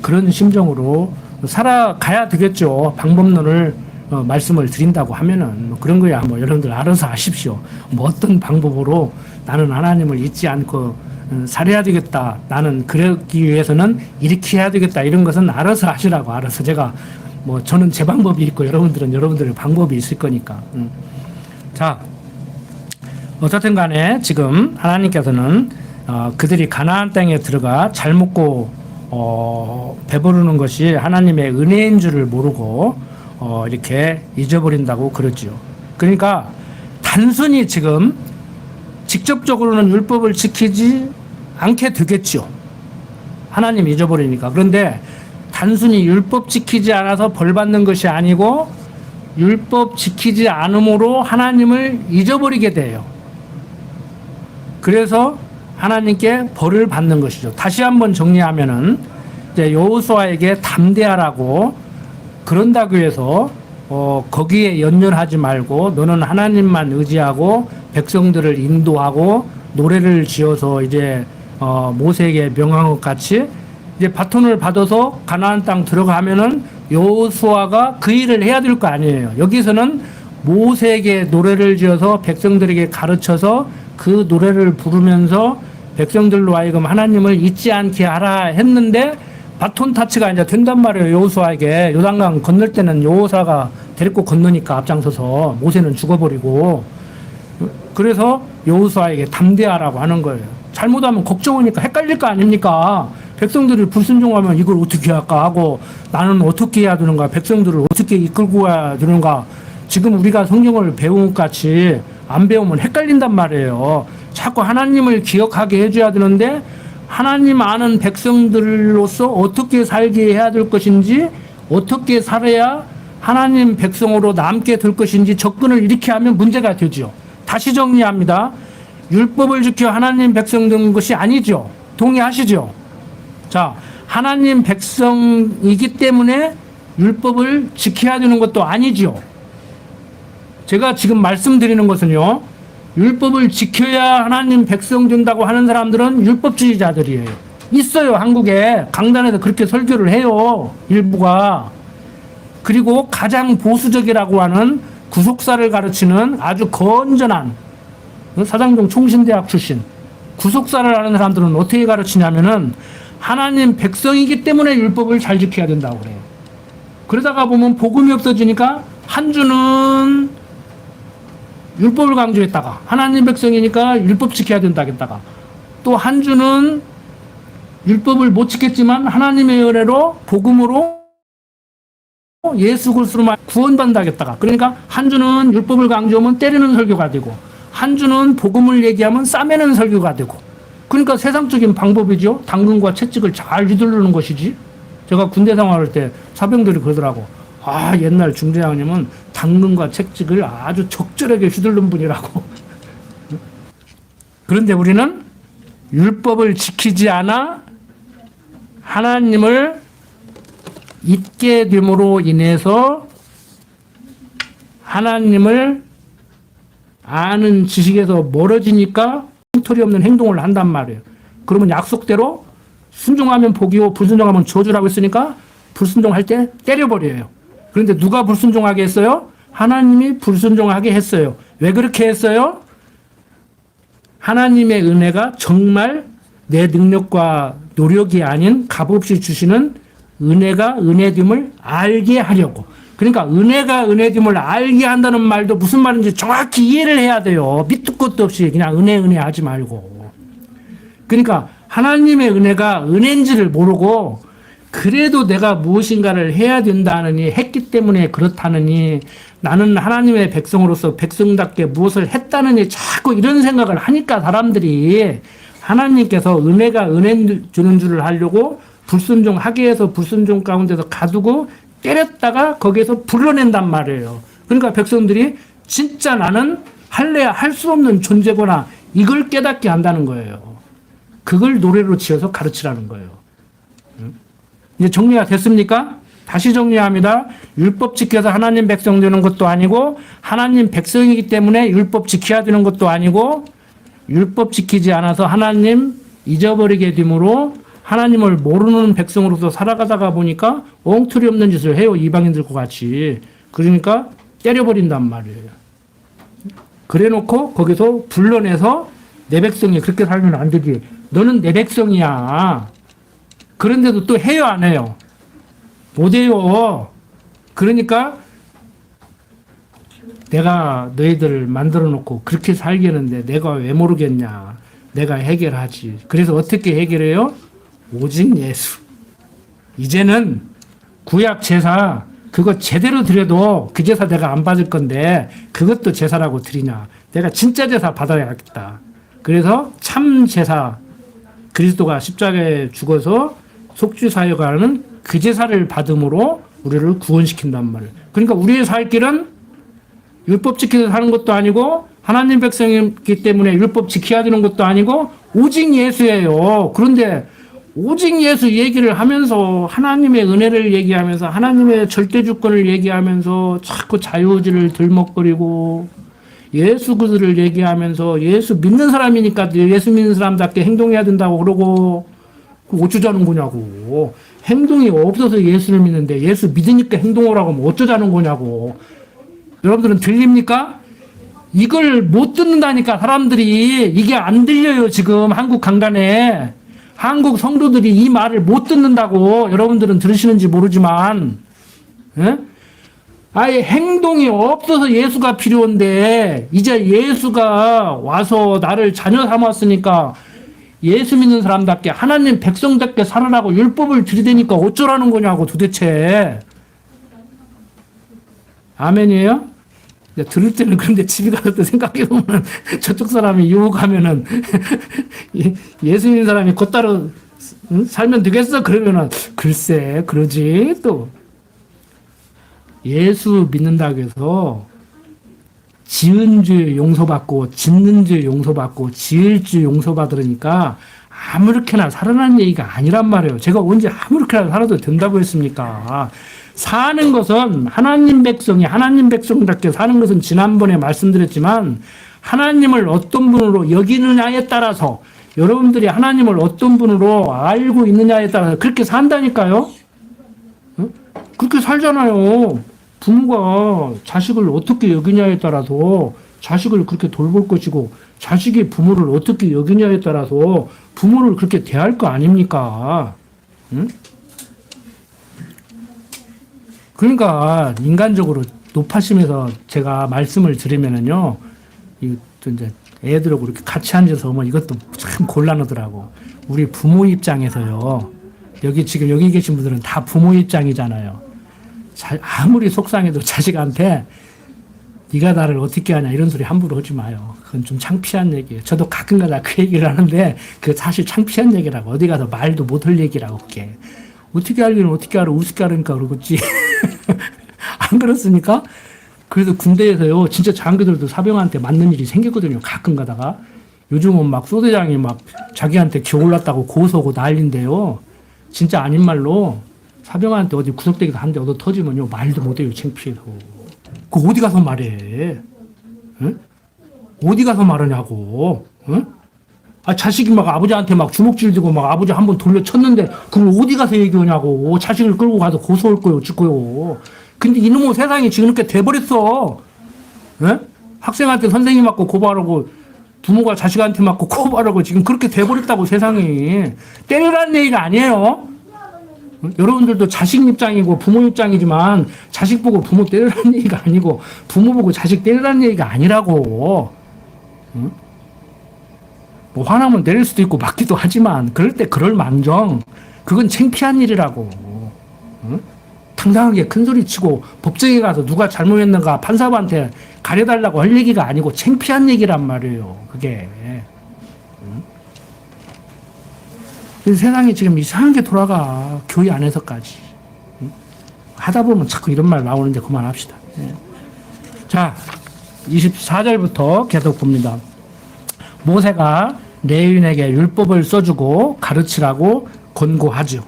그런 심정으로 살아가야 되겠죠. 방법론을 말씀을 드린다고 하면은 뭐 그런 거야. 뭐 여러분들 알아서 하십시오. 뭐 어떤 방법으로 나는 하나님을 잊지 않고 살아야 되겠다. 나는 그러기 위해서는 이렇게 해야 되겠다. 이런 것은 알아서 하시라고. 알아서 제가 뭐 저는 제 방법이 있고 여러분들은 여러분들의 방법이 있을 거니까. 자, 어쨌든 간에 지금 하나님께서는 그들이 가나안 땅에 들어가 잘 먹고 배부르는 것이 하나님의 은혜인 줄을 모르고 이렇게 잊어버린다고 그러죠. 그러니까 단순히 지금 직접적으로는 율법을 지키지 않게 되겠죠. 하나님 잊어버리니까. 그런데 단순히 율법 지키지 않아서 벌 받는 것이 아니고 율법 지키지 않음으로 하나님을 잊어버리게 돼요. 그래서 하나님께 벌을 받는 것이죠. 다시 한번 정리하면은 이제 여호수아에게 담대하라고, 그런다고 해서 거기에 연연하지 말고 너는 하나님만 의지하고 백성들을 인도하고 노래를 지어서 이제 모세에게 명한 것 같이 이제 바톤을 받아서 가나안 땅 들어가면은 여호수아가 그 일을 해야 될 거 아니에요. 여기서는 모세에게 노래를 지어서 백성들에게 가르쳐서 그 노래를 부르면서 백성들로 하여금 하나님을 잊지 않게 하라 했는데, 바톤 타치가 이제 된단 말이에요. 여호수아에게. 요단강 건널 때는 여호수아가 데리고 건너니까 앞장서서, 모세는 죽어버리고. 그래서 여호수아에게 담대하라고 하는 거예요. 잘못하면 걱정하니까 헷갈릴 거 아닙니까? 백성들이 불순종하면 이걸 어떻게 할까 하고, 나는 어떻게 해야 되는가, 백성들을 어떻게 이끌고 가야 되는가. 지금 우리가 성경을 배운 것 같이 안 배우면 헷갈린단 말이에요. 자꾸 하나님을 기억하게 해줘야 되는데, 하나님 아는 백성들로서 어떻게 살게 해야 될 것인지, 어떻게 살아야 하나님 백성으로 남게 될 것인지 접근을 이렇게 하면 문제가 되죠. 다시 정리합니다. 율법을 지켜 하나님 백성 된 것이 아니죠. 동의하시죠? 자, 하나님 백성이기 때문에 율법을 지켜야 되는 것도 아니죠. 제가 지금 말씀드리는 것은요, 율법을 지켜야 하나님 백성 된다고 하는 사람들은 율법주의자들이에요. 있어요. 한국에 강단에서 그렇게 설교를 해요. 일부가. 그리고 가장 보수적이라고 하는 구속사를 가르치는 아주 건전한 사당동 총신대학 출신 구속사를 하는 사람들은 어떻게 가르치냐면은 하나님 백성이기 때문에 율법을 잘 지켜야 된다고 그래요. 그러다가 보면 복음이 없어지니까 한 주는 율법을 강조했다가 하나님 백성이니까 율법 지켜야 된다겠다가 또 한 주는 율법을 못 지켰지만 하나님의 은혜로 복음으로 예수 그리스도로만 구원받는다겠다가 그러니까 한 주는 율법을 강조하면 때리는 설교가 되고 한 주는 복음을 얘기하면 싸매는 설교가 되고 그러니까 세상적인 방법이죠. 당근과 채찍을 잘 휘두르는 것이지. 제가 군대 생활할 때 사병들이 그러더라고. 아, 옛날 중대장님은 당근과 채찍을 아주 적절하게 휘두른 분이라고. 그런데 우리는 율법을 지키지 않아 하나님을 잊게 됨으로 인해서 하나님을 아는 지식에서 멀어지니까 흉터리 없는 행동을 한단 말이에요. 그러면 약속대로 순종하면 복이요 불순종하면 저주라고 했으니까 불순종할 때 때려버려요. 그런데 누가 불순종하게 했어요? 하나님이 불순종하게 했어요. 왜 그렇게 했어요? 하나님의 은혜가 정말 내 능력과 노력이 아닌 값없이 주시는 은혜가 은혜됨을 알게 하려고. 그러니까 은혜가 은혜됨을 알게 한다는 말도 무슨 말인지 정확히 이해를 해야 돼요. 밑도 끝도 없이 그냥 은혜 하지 말고. 그러니까 하나님의 은혜가 은혜인지를 모르고 그래도 내가 무엇인가를 해야 된다느니 했기 때문에 그렇다느니 나는 하나님의 백성으로서 백성답게 무엇을 했다느니 자꾸 이런 생각을 하니까 사람들이 하나님께서 은혜가 은혜 주는 줄을 하려고 불순종하게 해서 불순종 가운데서 가두고 때렸다가 거기에서 불러낸단 말이에요. 그러니까 백성들이 진짜 나는 할래야 할 수 없는 존재구나 이걸 깨닫게 한다는 거예요. 그걸 노래로 지어서 가르치라는 거예요. 이제 정리가 됐습니까? 다시 정리합니다. 율법 지켜서 하나님 백성 되는 것도 아니고 하나님 백성이기 때문에 율법 지켜야 되는 것도 아니고 율법 지키지 않아서 하나님 잊어버리게 되므로 하나님을 모르는 백성으로서 살아가다가 보니까 엉터리 없는 짓을 해요. 이방인들과 같이. 그러니까 때려버린단 말이에요. 그래놓고 거기서 불러내서 내 백성이 그렇게 살면 안 되지. 너는 내 백성이야. 그런데도 또 해요, 안 해요? 못 해요. 그러니까 내가 너희들을 만들어 놓고 그렇게 살겠는데 내가 왜 모르겠냐. 내가 해결하지. 그래서 어떻게 해결해요? 오직 예수. 이제는 구약 제사 그거 제대로 드려도 그 제사 내가 안 받을 건데 그것도 제사라고 드리냐. 내가 진짜 제사 받아야겠다. 그래서 참 제사 그리스도가 십자가에 죽어서 속죄사역하는 그 제사를 받음으로 우리를 구원시킨단 말이에요. 그러니까 우리의 살 길은 율법 지켜서 사는 것도 아니고 하나님 백성이기 때문에 율법 지켜야 되는 것도 아니고 오직 예수예요. 그런데 오직 예수 얘기를 하면서 하나님의 은혜를 얘기하면서 하나님의 절대주권을 얘기하면서 자꾸 자유의지를 들먹거리고 예수 그들을 얘기하면서 예수 믿는 사람이니까 예수 믿는 사람답게 행동해야 된다고 그러고 어쩌자는 거냐고. 행동이 없어서 예수를 믿는데 예수 믿으니까 행동을 하고 뭐 어쩌자는 거냐고. 여러분들은 들립니까? 이걸 못 듣는다니까 사람들이. 이게 안 들려요 지금 한국 강단에. 한국 성도들이 이 말을 못 듣는다고. 여러분들은 들으시는지 모르지만 예? 아예 행동이 없어서 예수가 필요한데 이제 예수가 와서 나를 자녀 삼았으니까 예수 믿는 사람답게 하나님 백성답게 살아라고 율법을 들이대니까 어쩌라는 거냐고 도대체. 아멘이에요? 들을 때는 그런데 집에 가서 또 생각해보면 저쪽 사람이 유혹하면은 예수 믿는 사람이 곧따로 살면 되겠어? 그러면은 글쎄 그러지. 또 예수 믿는다고 해서 지은 죄 용서받고 짓는 죄 용서받고 지을 죄 용서받으니까 아무렇게나 살아난 얘기가 아니란 말이에요. 제가 언제 아무렇게나 살아도 된다고 했습니까? 사는 것은 하나님 백성이 하나님 백성답게 사는 것은 지난번에 말씀드렸지만 하나님을 어떤 분으로 여기느냐에 따라서 여러분들이 하나님을 어떤 분으로 알고 있느냐에 따라서 그렇게 산다니까요. 그렇게 살잖아요. 부모가 자식을 어떻게 여기냐에 따라서 자식을 그렇게 돌볼 것이고 자식이 부모를 어떻게 여기냐에 따라서 부모를 그렇게 대할 거 아닙니까? 응? 그러니까 인간적으로 높아심에서 제가 말씀을 드리면은요, 이제 애들하고 이렇게 같이 앉아서 뭐 이것도 참 곤란하더라고. 우리 부모 입장에서요. 지금 여기 계신 분들은 다 부모 입장이잖아요. 아무리 속상해도 자식한테 네가 나를 어떻게 하냐 이런 소리 함부로 하지 마요. 그건 좀 창피한 얘기예요. 저도 가끔가다 그 얘기를 하는데 그 사실 창피한 얘기라고. 어디 가서 말도 못할 얘기라고 그게. 어떻게 알기는 어떻게 알아. 우습게 알으니까 그러겠지. 안 그렇습니까? 그래서 군대에서요 진짜 장교들도 사병한테 맞는 일이 생겼거든요. 가끔 가다가. 요즘은 막 소대장이 막 자기한테 기 올랐다고 고소하고 난리인데요. 진짜 아닌 말로 사병한테 어디 구석대기도 한 대 얻어 터지면요 말도 못해요. 창피해서. 그 어디 가서 말해? 응? 어디 가서 말하냐고? 응? 아 자식이 막 아버지한테 막 주먹질 들고 막 아버지 한번 돌려쳤는데 그걸 어디 가서 얘기하냐고. 자식을 끌고 가서 고소할 거요, 어쩔 거요. 근데 이놈의 세상이 지금 이렇게 돼버렸어. 응? 학생한테 선생님 맞고 고발하고 부모가 자식한테 맞고 고발하고 지금 그렇게 돼버렸다고 세상이. 때리라는 얘기가 아니에요. 여러분들도 자식 입장이고 부모 입장이지만 자식 보고 부모 때리라는 얘기가 아니고 부모 보고 자식 때리라는 얘기가 아니라고. 응? 뭐 화나면 때릴 수도 있고 맞기도 하지만 그럴 때 그럴 망정. 그건 창피한 일이라고. 응? 당당하게 큰 소리 치고 법정에 가서 누가 잘못했는가 판사한테 가려달라고 할 얘기가 아니고 창피한 얘기란 말이에요. 그게. 응? 세상이 지금 이상하게 돌아가. 교회 안에서까지. 응? 하다 보면 자꾸 이런 말 나오는데 그만합시다. 예. 자, 24절부터 계속 봅니다. 모세가 레위인에게 율법을 써주고 가르치라고 권고하죠.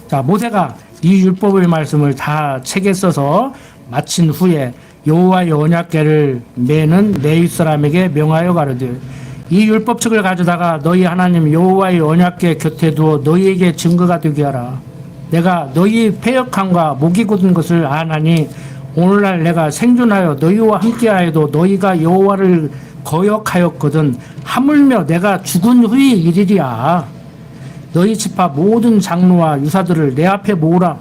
자, 모세가 이 율법의 말씀을 다 책에 써서 마친 후에 여호와의 언약궤를 매는 레위 사람에게 명하여 가르되 이 율법책을 가져다가 너희 하나님 여호와의 언약궤 곁에 두어 너희에게 증거가 되게 하라. 내가 너희 패역함과 목이 곧은 것을 아나니 오늘날 내가 생존하여 너희와 함께하여도 너희가 여호와를 거역하였거든. 하물며 내가 죽은 후의 일이랴. 너희 집합 모든 장로와 유사들을 내 앞에 모으라.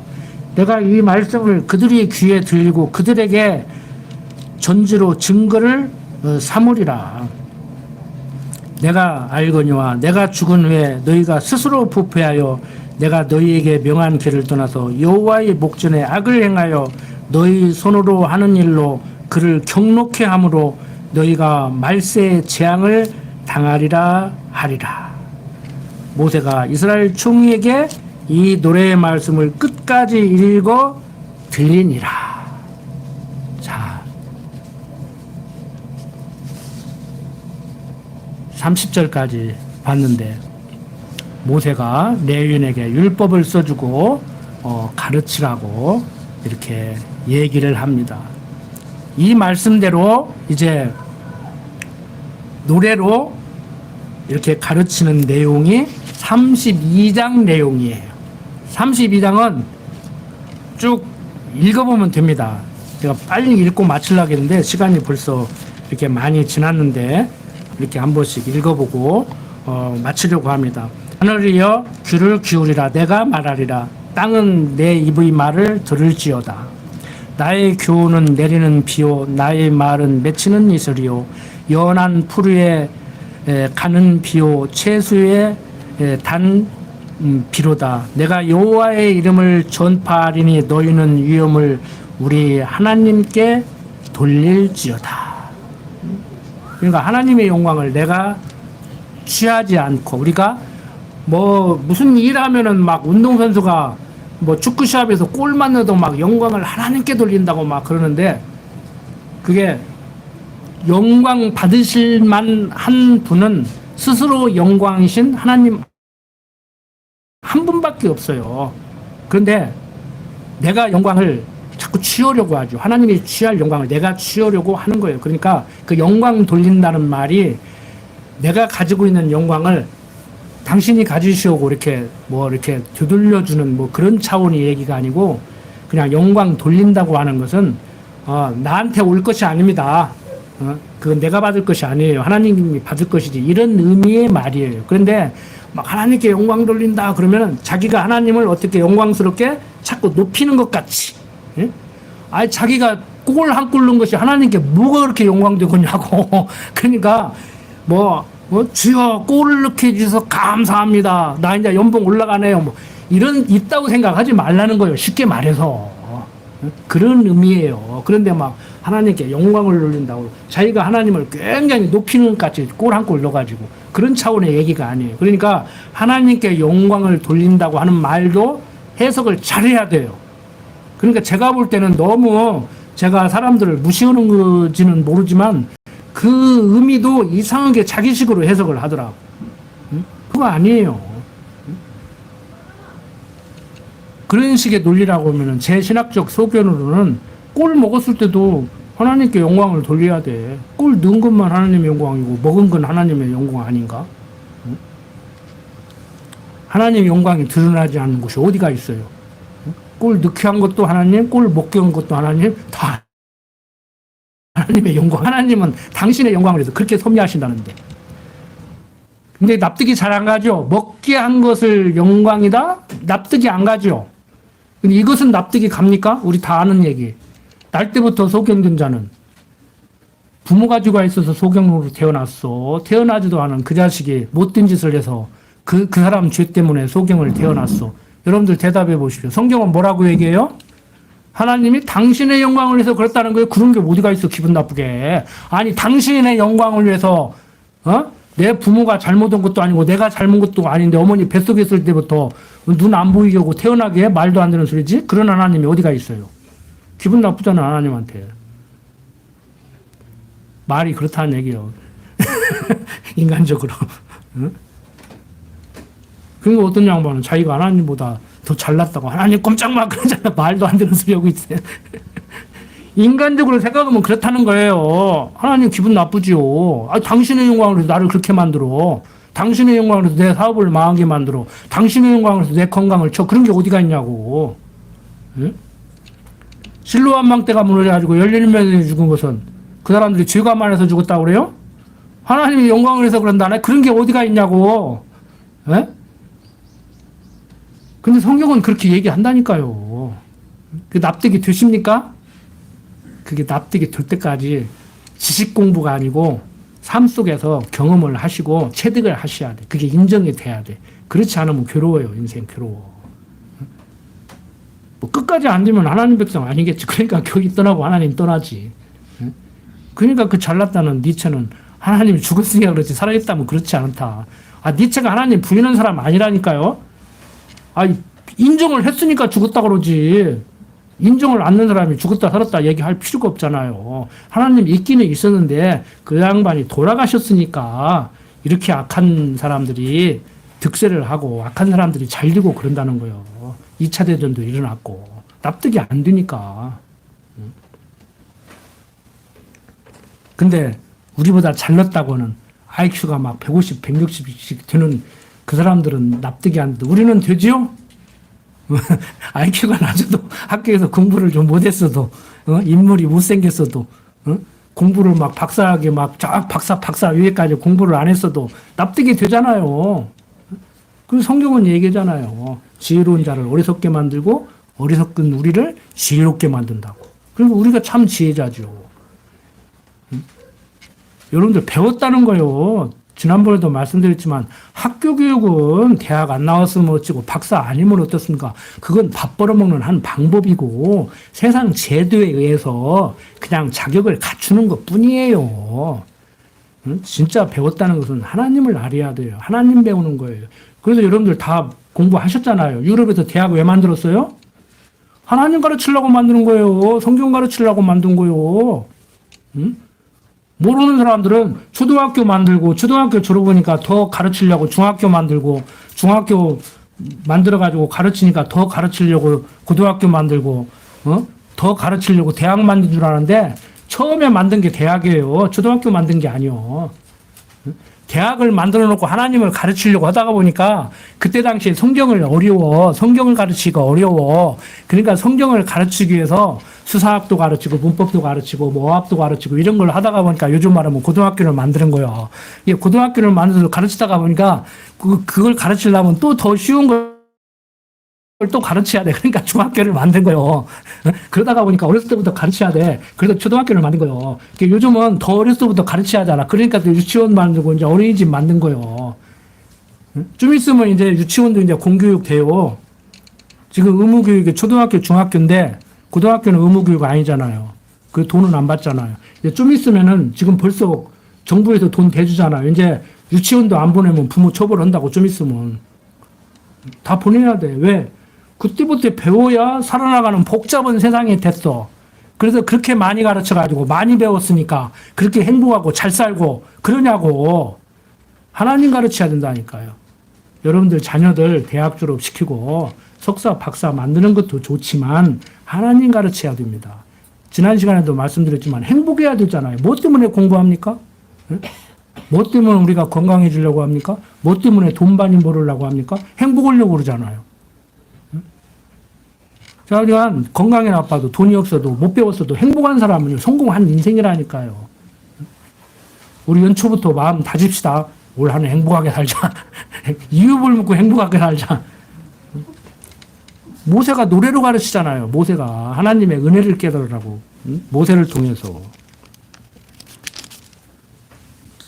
내가 이 말씀을 그들의 귀에 들리고 그들에게 전지로 증거를 삼으리라. 내가 알거니와 내가 죽은 후에 너희가 스스로 부패하여 내가 너희에게 명한 길을 떠나서 여호와의 목전에 악을 행하여 너희 손으로 하는 일로 그를 경록해 함으로 너희가 말세의 재앙을 당하리라 하리라. 모세가 이스라엘 총리에게 이 노래의 말씀을 끝까지 읽어 들리니라. 자, 30절까지 봤는데 모세가 레위인에게 율법을 써주고 가르치라고 이렇게 얘기를 합니다. 이 말씀대로 이제 노래로 이렇게 가르치는 내용이 32장 내용이에요. 32장은 쭉 읽어보면 됩니다. 제가 빨리 읽고 마치려고 했는데 시간이 벌써 이렇게 많이 지났는데 이렇게 한 번씩 읽어보고 마치려고 합니다. 하늘이여 귀를 기울이라. 내가 말하리라. 땅은 내 입의 말을 들을지어다. 나의 교훈은 내리는 비요 나의 말은 맺히는 이슬이요 연한 풀 위에 가는 비요 채수의 단 비로다. 내가 여호와의 이름을 전파하리니 너희는 위엄을 우리 하나님께 돌릴지어다. 그러니까 하나님의 영광을 내가 취하지 않고 우리가 뭐 무슨 일 하면은 막 운동선수가 뭐 축구 시합에서 골만 넣어도 막 영광을 하나님께 돌린다고 막 그러는데 그게 영광 받으실 만한 분은 스스로 영광이신 하나님 한 분밖에 없어요. 그런데 내가 영광을 자꾸 취하려고 하죠. 하나님이 취할 영광을 내가 취하려고 하는 거예요. 그러니까 그 영광 돌린다는 말이 내가 가지고 있는 영광을 당신이 가지시오고 이렇게 이렇게 되돌려주는 그런 차원의 얘기가 아니고 그냥 영광 돌린다고 하는 것은 나한테 올 것이 아닙니다. 그건 내가 받을 것이 아니에요. 하나님이 받을 것이지. 이런 의미의 말이에요. 그런데 막 하나님께 영광 돌린다 그러면 자기가 하나님을 어떻게 영광스럽게 자꾸 높이는 것 같이. 예? 아니 자기가 골 한 골 넣은 것이 하나님께 뭐가 그렇게 영광되겠냐고. 그러니까 주여 골을 넣게 해주셔서 감사합니다. 나 이제 연봉 올라가네요. 이런 있다고 생각하지 말라는 거예요. 쉽게 말해서. 그런 의미예요. 그런데 막 하나님께 영광을 돌린다고 자기가 하나님을 굉장히 높이는 것 같이 골 한 골 넣어가지고 그런 차원의 얘기가 아니에요. 그러니까 하나님께 영광을 돌린다고 하는 말도 해석을 잘해야 돼요. 그러니까 제가 볼 때는 너무 제가 사람들을 무시하는 건지는 모르지만 그 의미도 이상하게 자기식으로 해석을 하더라고. 그거 아니에요. 그런 식의 논리라고 하면 제 신학적 소견으로는 꼴 먹었을 때도 하나님께 영광을 돌려야 돼. 꼴 넣은 것만 하나님의 영광이고 먹은 건 하나님의 영광 아닌가? 하나님의 영광이 드러나지 않는 곳이 어디가 있어요? 꼴 넣게 한 것도 하나님, 꼴 먹게 한 것도 하나님, 다 하나님의 영광. 하나님은 당신의 영광을 해서 그렇게 섭리하신다는데. 근데 납득이 잘 안 가죠? 먹게 한 것을 영광이다? 납득이 안 가죠? 근데 이것은 납득이 갑니까? 우리 다 아는 얘기. 날 때부터 소경된 자는 부모가 죽어 있어서 소경으로 태어났어. 태어나지도 않은 그 자식이 못된 짓을 해서 그 사람 죄 때문에 소경을 태어났어. 여러분들 대답해 보십시오. 성경은 뭐라고 얘기해요? 하나님이 당신의 영광을 위해서 그랬다는 거예요. 그런 게 어디가 있어, 기분 나쁘게. 아니, 당신의 영광을 위해서, 내 부모가 잘못한 것도 아니고 내가 잘못한 것도 아닌데 어머니 뱃속에 있을 때부터 눈 안 보이게 하고 태어나게 해? 말도 안 되는 소리지? 그런 하나님이 어디가 있어요? 기분 나쁘잖아, 하나님한테. 말이 그렇다는 얘기예요. 인간적으로. 응? 그리고 어떤 양반은 자기가 하나님보다 더 잘났다고 하나님 꼼짝마 그러잖아. 말도 안 되는 소리 하고 있어요. 인간적으로 생각하면 그렇다는 거예요. 하나님 기분 나쁘지요. 당신의 영광으로 나를 그렇게 만들어. 당신의 영광으로 내 사업을 망하게 만들어. 당신의 영광으로 내 건강을 쳐. 그런 게 어디가 있냐고. 응? 실로암 망대가 무너져가지고 17명이 죽은 것은 그 사람들이 죄가 많아서 죽었다고 그래요? 하나님의 영광을 해서 그런다네? 그런 게 어디가 있냐고. 에? 근데 성경은 그렇게 얘기한다니까요. 그 납득이 되십니까? 그게 납득이 될 때까지 지식 공부가 아니고 삶 속에서 경험을 하시고 체득을 하셔야 돼. 그게 인정이 돼야 돼. 그렇지 않으면 괴로워요. 인생 괴로워. 끝까지 안 되면 하나님 백성 아니겠지. 그러니까 교회 떠나고 하나님 떠나지. 그러니까 그 잘났다는 니체는 하나님이 죽었으니까 그렇지 살아있다면 그렇지 않다. 니체가 하나님 부인한 사람 아니라니까요. 인정을 했으니까 죽었다 그러지. 인정을 않는 사람이 죽었다 살았다 얘기할 필요가 없잖아요. 하나님 있기는 있었는데 그 양반이 돌아가셨으니까 이렇게 악한 사람들이 득세를 하고 악한 사람들이 잘 되고 그런다는 거예요. 2차 대전도 일어났고 납득이 안 되니까. 근데 우리보다 잘났다고는 IQ가 막 150, 160씩 되는 그 사람들은 납득이 안 돼. 우리는 되지요? IQ가 낮아도 학교에서 공부를 좀 못했어도 인물이 못생겼어도 공부를 막 박사하게 막 박사 위에까지 공부를 안 했어도 납득이 되잖아요. 그리고 성경은 얘기잖아요. 지혜로운 자를 어리석게 만들고 어리석은 우리를 지혜롭게 만든다고. 그리고 우리가 참 지혜자죠. 여러분들 배웠다는 거요. 지난번에도 말씀드렸지만 학교 교육은 대학 안 나왔으면 어찌고 박사 아니면 어떻습니까? 그건 밥 벌어먹는 한 방법이고 세상 제도에 의해서 그냥 자격을 갖추는 것 뿐이에요. 진짜 배웠다는 것은 하나님을 알아야 돼요. 하나님 배우는 거예요. 그래서 여러분들 다 공부하셨잖아요. 유럽에서 대학 왜 만들었어요? 하나님 가르치려고 만드는 거예요. 성경 가르치려고 만든 거예요. 응? 모르는 사람들은 초등학교 만들고 초등학교 졸업하니까 더 가르치려고 중학교 만들고 중학교 만들어가지고 가르치니까 더 가르치려고 고등학교 만들고 더 가르치려고 대학 만든 줄 아는데 처음에 만든 게 대학이에요. 초등학교 만든 게 아니요. 대학을 만들어 놓고 하나님을 가르치려고 하다가 보니까 그때 당시에 성경을 가르치기가 어려워. 그러니까 성경을 가르치기 위해서 수사학도 가르치고 문법도 가르치고 뭐 어학도 가르치고 이런 걸 하다가 보니까 요즘 말하면 고등학교를 만드는 거예요. 이 고등학교를 만들어서 가르치다가 보니까 그걸 가르치려면 또 더 쉬운 걸 또 가르쳐야 돼. 그러니까 중학교를 만든 거예요. 그러다가 보니까 어렸을 때부터 가르쳐야 돼. 그래서 초등학교를 만든 거예요. 요즘은 더 어렸을 때부터 가르쳐야 하잖아. 그러니까 또 유치원 만들고 이제 어린이집 만든 거예요. 좀 있으면 이제 유치원도 이제 공교육 돼요. 지금 의무교육이 초등학교, 중학교인데 고등학교는 의무교육 아니잖아요. 그 돈은 안 받잖아요. 이제 좀 있으면은 지금 벌써 정부에서 돈 대주잖아요. 이제 유치원도 안 보내면 부모 처벌한다고 좀 있으면. 다 보내야 돼. 왜? 그때부터 배워야 살아나가는 복잡한 세상이 됐어. 그래서 그렇게 많이 가르쳐가지고 많이 배웠으니까 그렇게 행복하고 잘 살고 그러냐고. 하나님 가르쳐야 된다니까요. 여러분들 자녀들 대학 졸업시키고 석사, 박사 만드는 것도 좋지만 하나님 가르쳐야 됩니다. 지난 시간에도 말씀드렸지만 행복해야 되잖아요. 뭐 때문에 공부합니까? 뭐 때문에 우리가 건강해지려고 합니까? 뭐 때문에 돈 많이 벌으려고 합니까? 행복하려고 그러잖아요. 자, 그러니까 건강이 나빠도 돈이 없어도 못 배웠어도 행복한 사람은 성공한 인생이라니까요. 우리 연초부터 마음 다집시다. 올 한해 행복하게 살자. 이유를 묻고 행복하게 살자. 모세가 노래로 가르치잖아요. 모세가 하나님의 은혜를 깨달으라고. 모세를 통해서.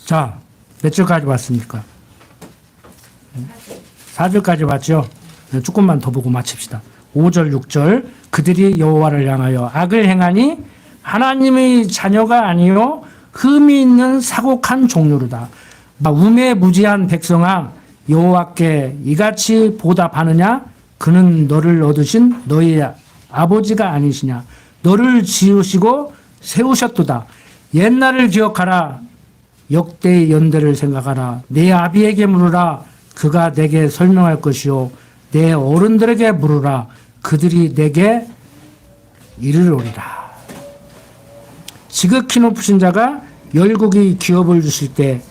자, 몇 절까지 봤습니까? 4절까지 봤죠? 조금만 더 보고 마칩시다. 5절, 6절. 그들이 여호와를 향하여 악을 행하니 하나님의 자녀가 아니요 흠이 있는 사곡한 종류로다. 우매무지한 백성아 여호와께 이같이 보답하느냐? 그는 너를 얻으신 너희 아버지가 아니시냐? 너를 지으시고 세우셨도다. 옛날을 기억하라. 역대의 연대를 생각하라. 내 아비에게 물으라. 그가 내게 설명할 것이요. 내 어른들에게 물으라. 그들이 내게 이르리라. 지극히 높으신 자가 열국의 기업을 주실 때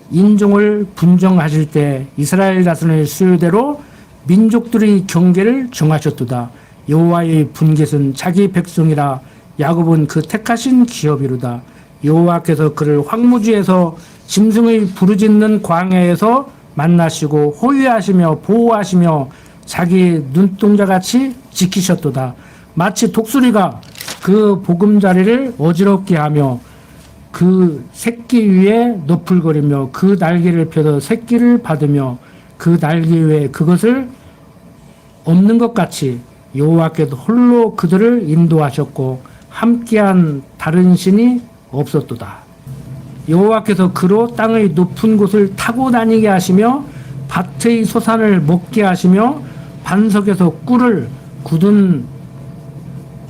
인종을 분정하실 때 이스라엘 자손의 수요대로 민족들의 경계를 정하셨도다. 여호와의 분깃은 자기 백성이라. 야곱은 그 택하신 기업이로다. 여호와께서 그를 황무지에서 짐승의 부르짖는 광야에서 만나시고 호위하시며 보호하시며 자기 눈동자같이 지키셨도다. 마치 독수리가 그 보금자리를 어지럽게 하며 그 새끼 위에 너풀거리며 그 날개를 펴서 새끼를 받으며 그 날개 위에 그것을 없는 것 같이 여호와께서 홀로 그들을 인도하셨고 함께한 다른 신이 없었도다. 여호와께서 그로 땅의 높은 곳을 타고 다니게 하시며 밭의 소산을 먹게 하시며 반석에서 꿀을 굳은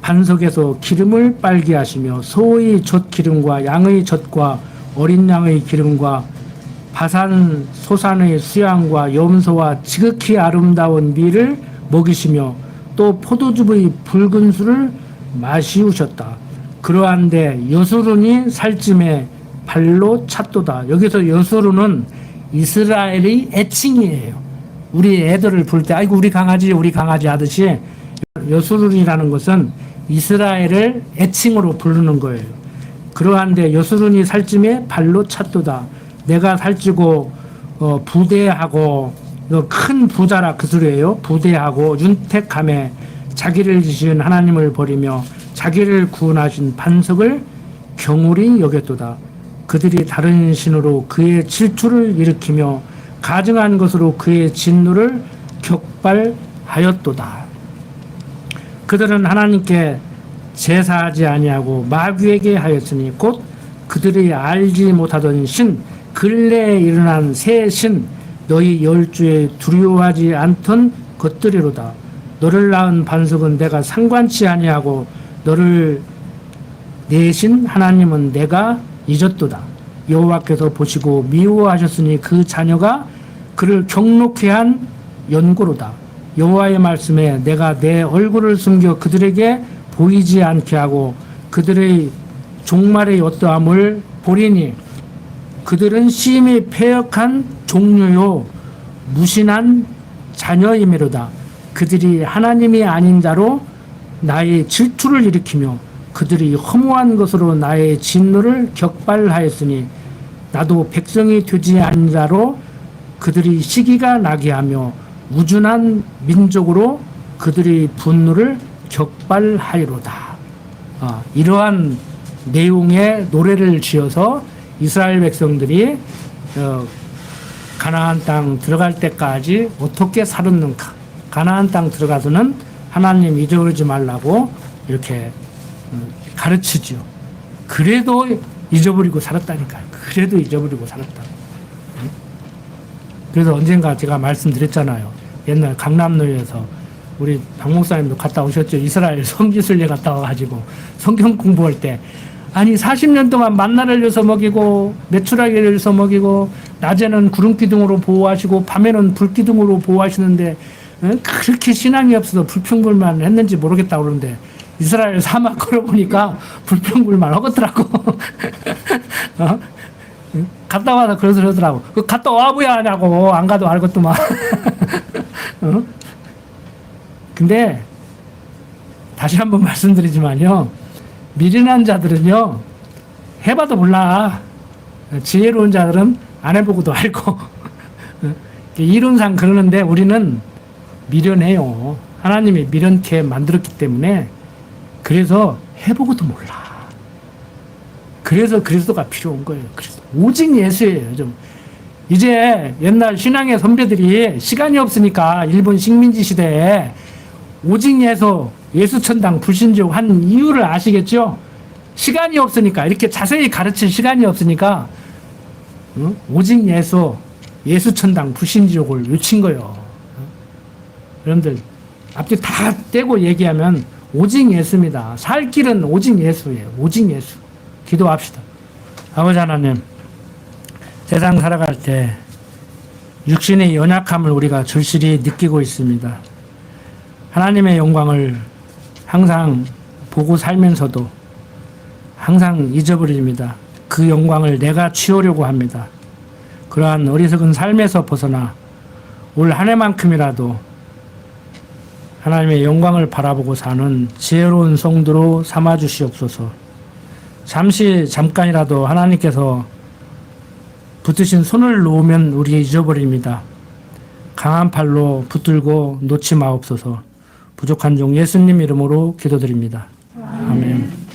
반석에서 기름을 빨게 하시며 소의 젖 기름과 양의 젖과 어린 양의 기름과 바산 소산의 수양과 염소와 지극히 아름다운 밀을 먹이시며 또 포도즙의 붉은 술을 마시우셨다. 그러한데 여수론이 살찜에 발로 찼도다. 여기서 여수론은 이스라엘의 애칭이에요. 우리 애들을 볼 때 아이고 우리 강아지 하듯이 여수론이라는 것은 이스라엘을 애칭으로 부르는 거예요. 그러한데 여수론이 살찜에 발로 찼도다. 내가 살찌고 부대하고 큰 부자라 그 소리예요. 부대하고 윤택함에 자기를 지신 하나님을 버리며 자기를 구원하신 반석을 경홀히 여겼도다. 그들이 다른 신으로 그의 질투를 일으키며 가증한 것으로 그의 진노를 격발하였도다. 그들은 하나님께 제사하지 아니하고 마귀에게 하였으니 곧 그들이 알지 못하던 신 근래에 일어난 새 신 너희 열주에 두려워하지 않던 것들이로다. 너를 낳은 반석은 내가 상관치 아니하고 너를 내신 하나님은 내가 잊었도다. 여호와께서 보시고 미워하셨으니 그 자녀가 그를 경록케 한 연고로다. 여호와의 말씀에 내가 내 얼굴을 숨겨 그들에게 보이지 않게 하고 그들의 종말의 어떠함을 보리니 그들은 심히 패역한 종류요 무신한 자녀이미로다. 그들이 하나님이 아닌 자로 나의 질투를 일으키며 그들이 허무한 것으로 나의 진노를 격발하였으니 나도 백성이 되지 않은 자로 그들이 시기가 나게 하며 우준한 민족으로 그들의 분노를 격발하리로다. 이러한 내용의 노래를 지어서 이스라엘 백성들이 가나안 땅 들어갈 때까지 어떻게 살았는가, 가나안 땅 들어가서는 하나님 잊어버리지 말라고 이렇게 가르치죠. 그래도 잊어버리고 살았다니까요. 그래도 잊어버리고 살았다. 그래서 언젠가 제가 말씀드렸잖아요. 옛날 강남로에서 우리 박 목사님도 갔다 오셨죠. 이스라엘 성지순례 갔다 와가지고 성경 공부할 때 아니 40년 동안 만나를 줘서 먹이고 메추라기를 줘서 먹이고 낮에는 구름기둥으로 보호하시고 밤에는 불기둥으로 보호하시는데 그렇게 신앙이 없어서 불평불만 했는지 모르겠다 그러는데 이스라엘 사막 걸어보니까 불평불만 하겠더라고. 갔다 와서 그러더라고. 갔다 와 뭐야 하냐고. 안 가도 알겠더만. 근데 다시 한번 말씀드리지만요, 미련한 자들은요 해봐도 몰라. 지혜로운 자들은 안 해보고도 알고. 이론상 그러는데 우리는 미련해요. 하나님이 미련케 만들었기 때문에. 그래서 해보고도 몰라. 그래서 그리스도가 필요한 거예요. 그래서 오직 예수예요. 좀 이제 옛날 신앙의 선배들이 시간이 없으니까 일본 식민지 시대에 오직 예수 천당 불신족 한 이유를 아시겠죠? 시간이 없으니까, 이렇게 자세히 가르칠 시간이 없으니까 오직 예수 천당 불신족을 외친 거예요. 여러분들 앞뒤 다 떼고 얘기하면 오직 예수입니다. 살 길은 오직 예수예요. 오직 예수. 기도합시다. 아버지 하나님, 세상 살아갈 때 육신의 연약함을 우리가 절실히 느끼고 있습니다. 하나님의 영광을 항상 보고 살면서도 항상 잊어버립니다. 그 영광을 내가 취하려고 합니다. 그러한 어리석은 삶에서 벗어나 올 한 해만큼이라도 하나님의 영광을 바라보고 사는 지혜로운 성도로 삼아 주시옵소서. 잠깐이라도 하나님께서 붙으신 손을 놓으면 우리 잊어버립니다. 강한 팔로 붙들고 놓지 마옵소서. 부족한 종 예수님 이름으로 기도드립니다. 아멘.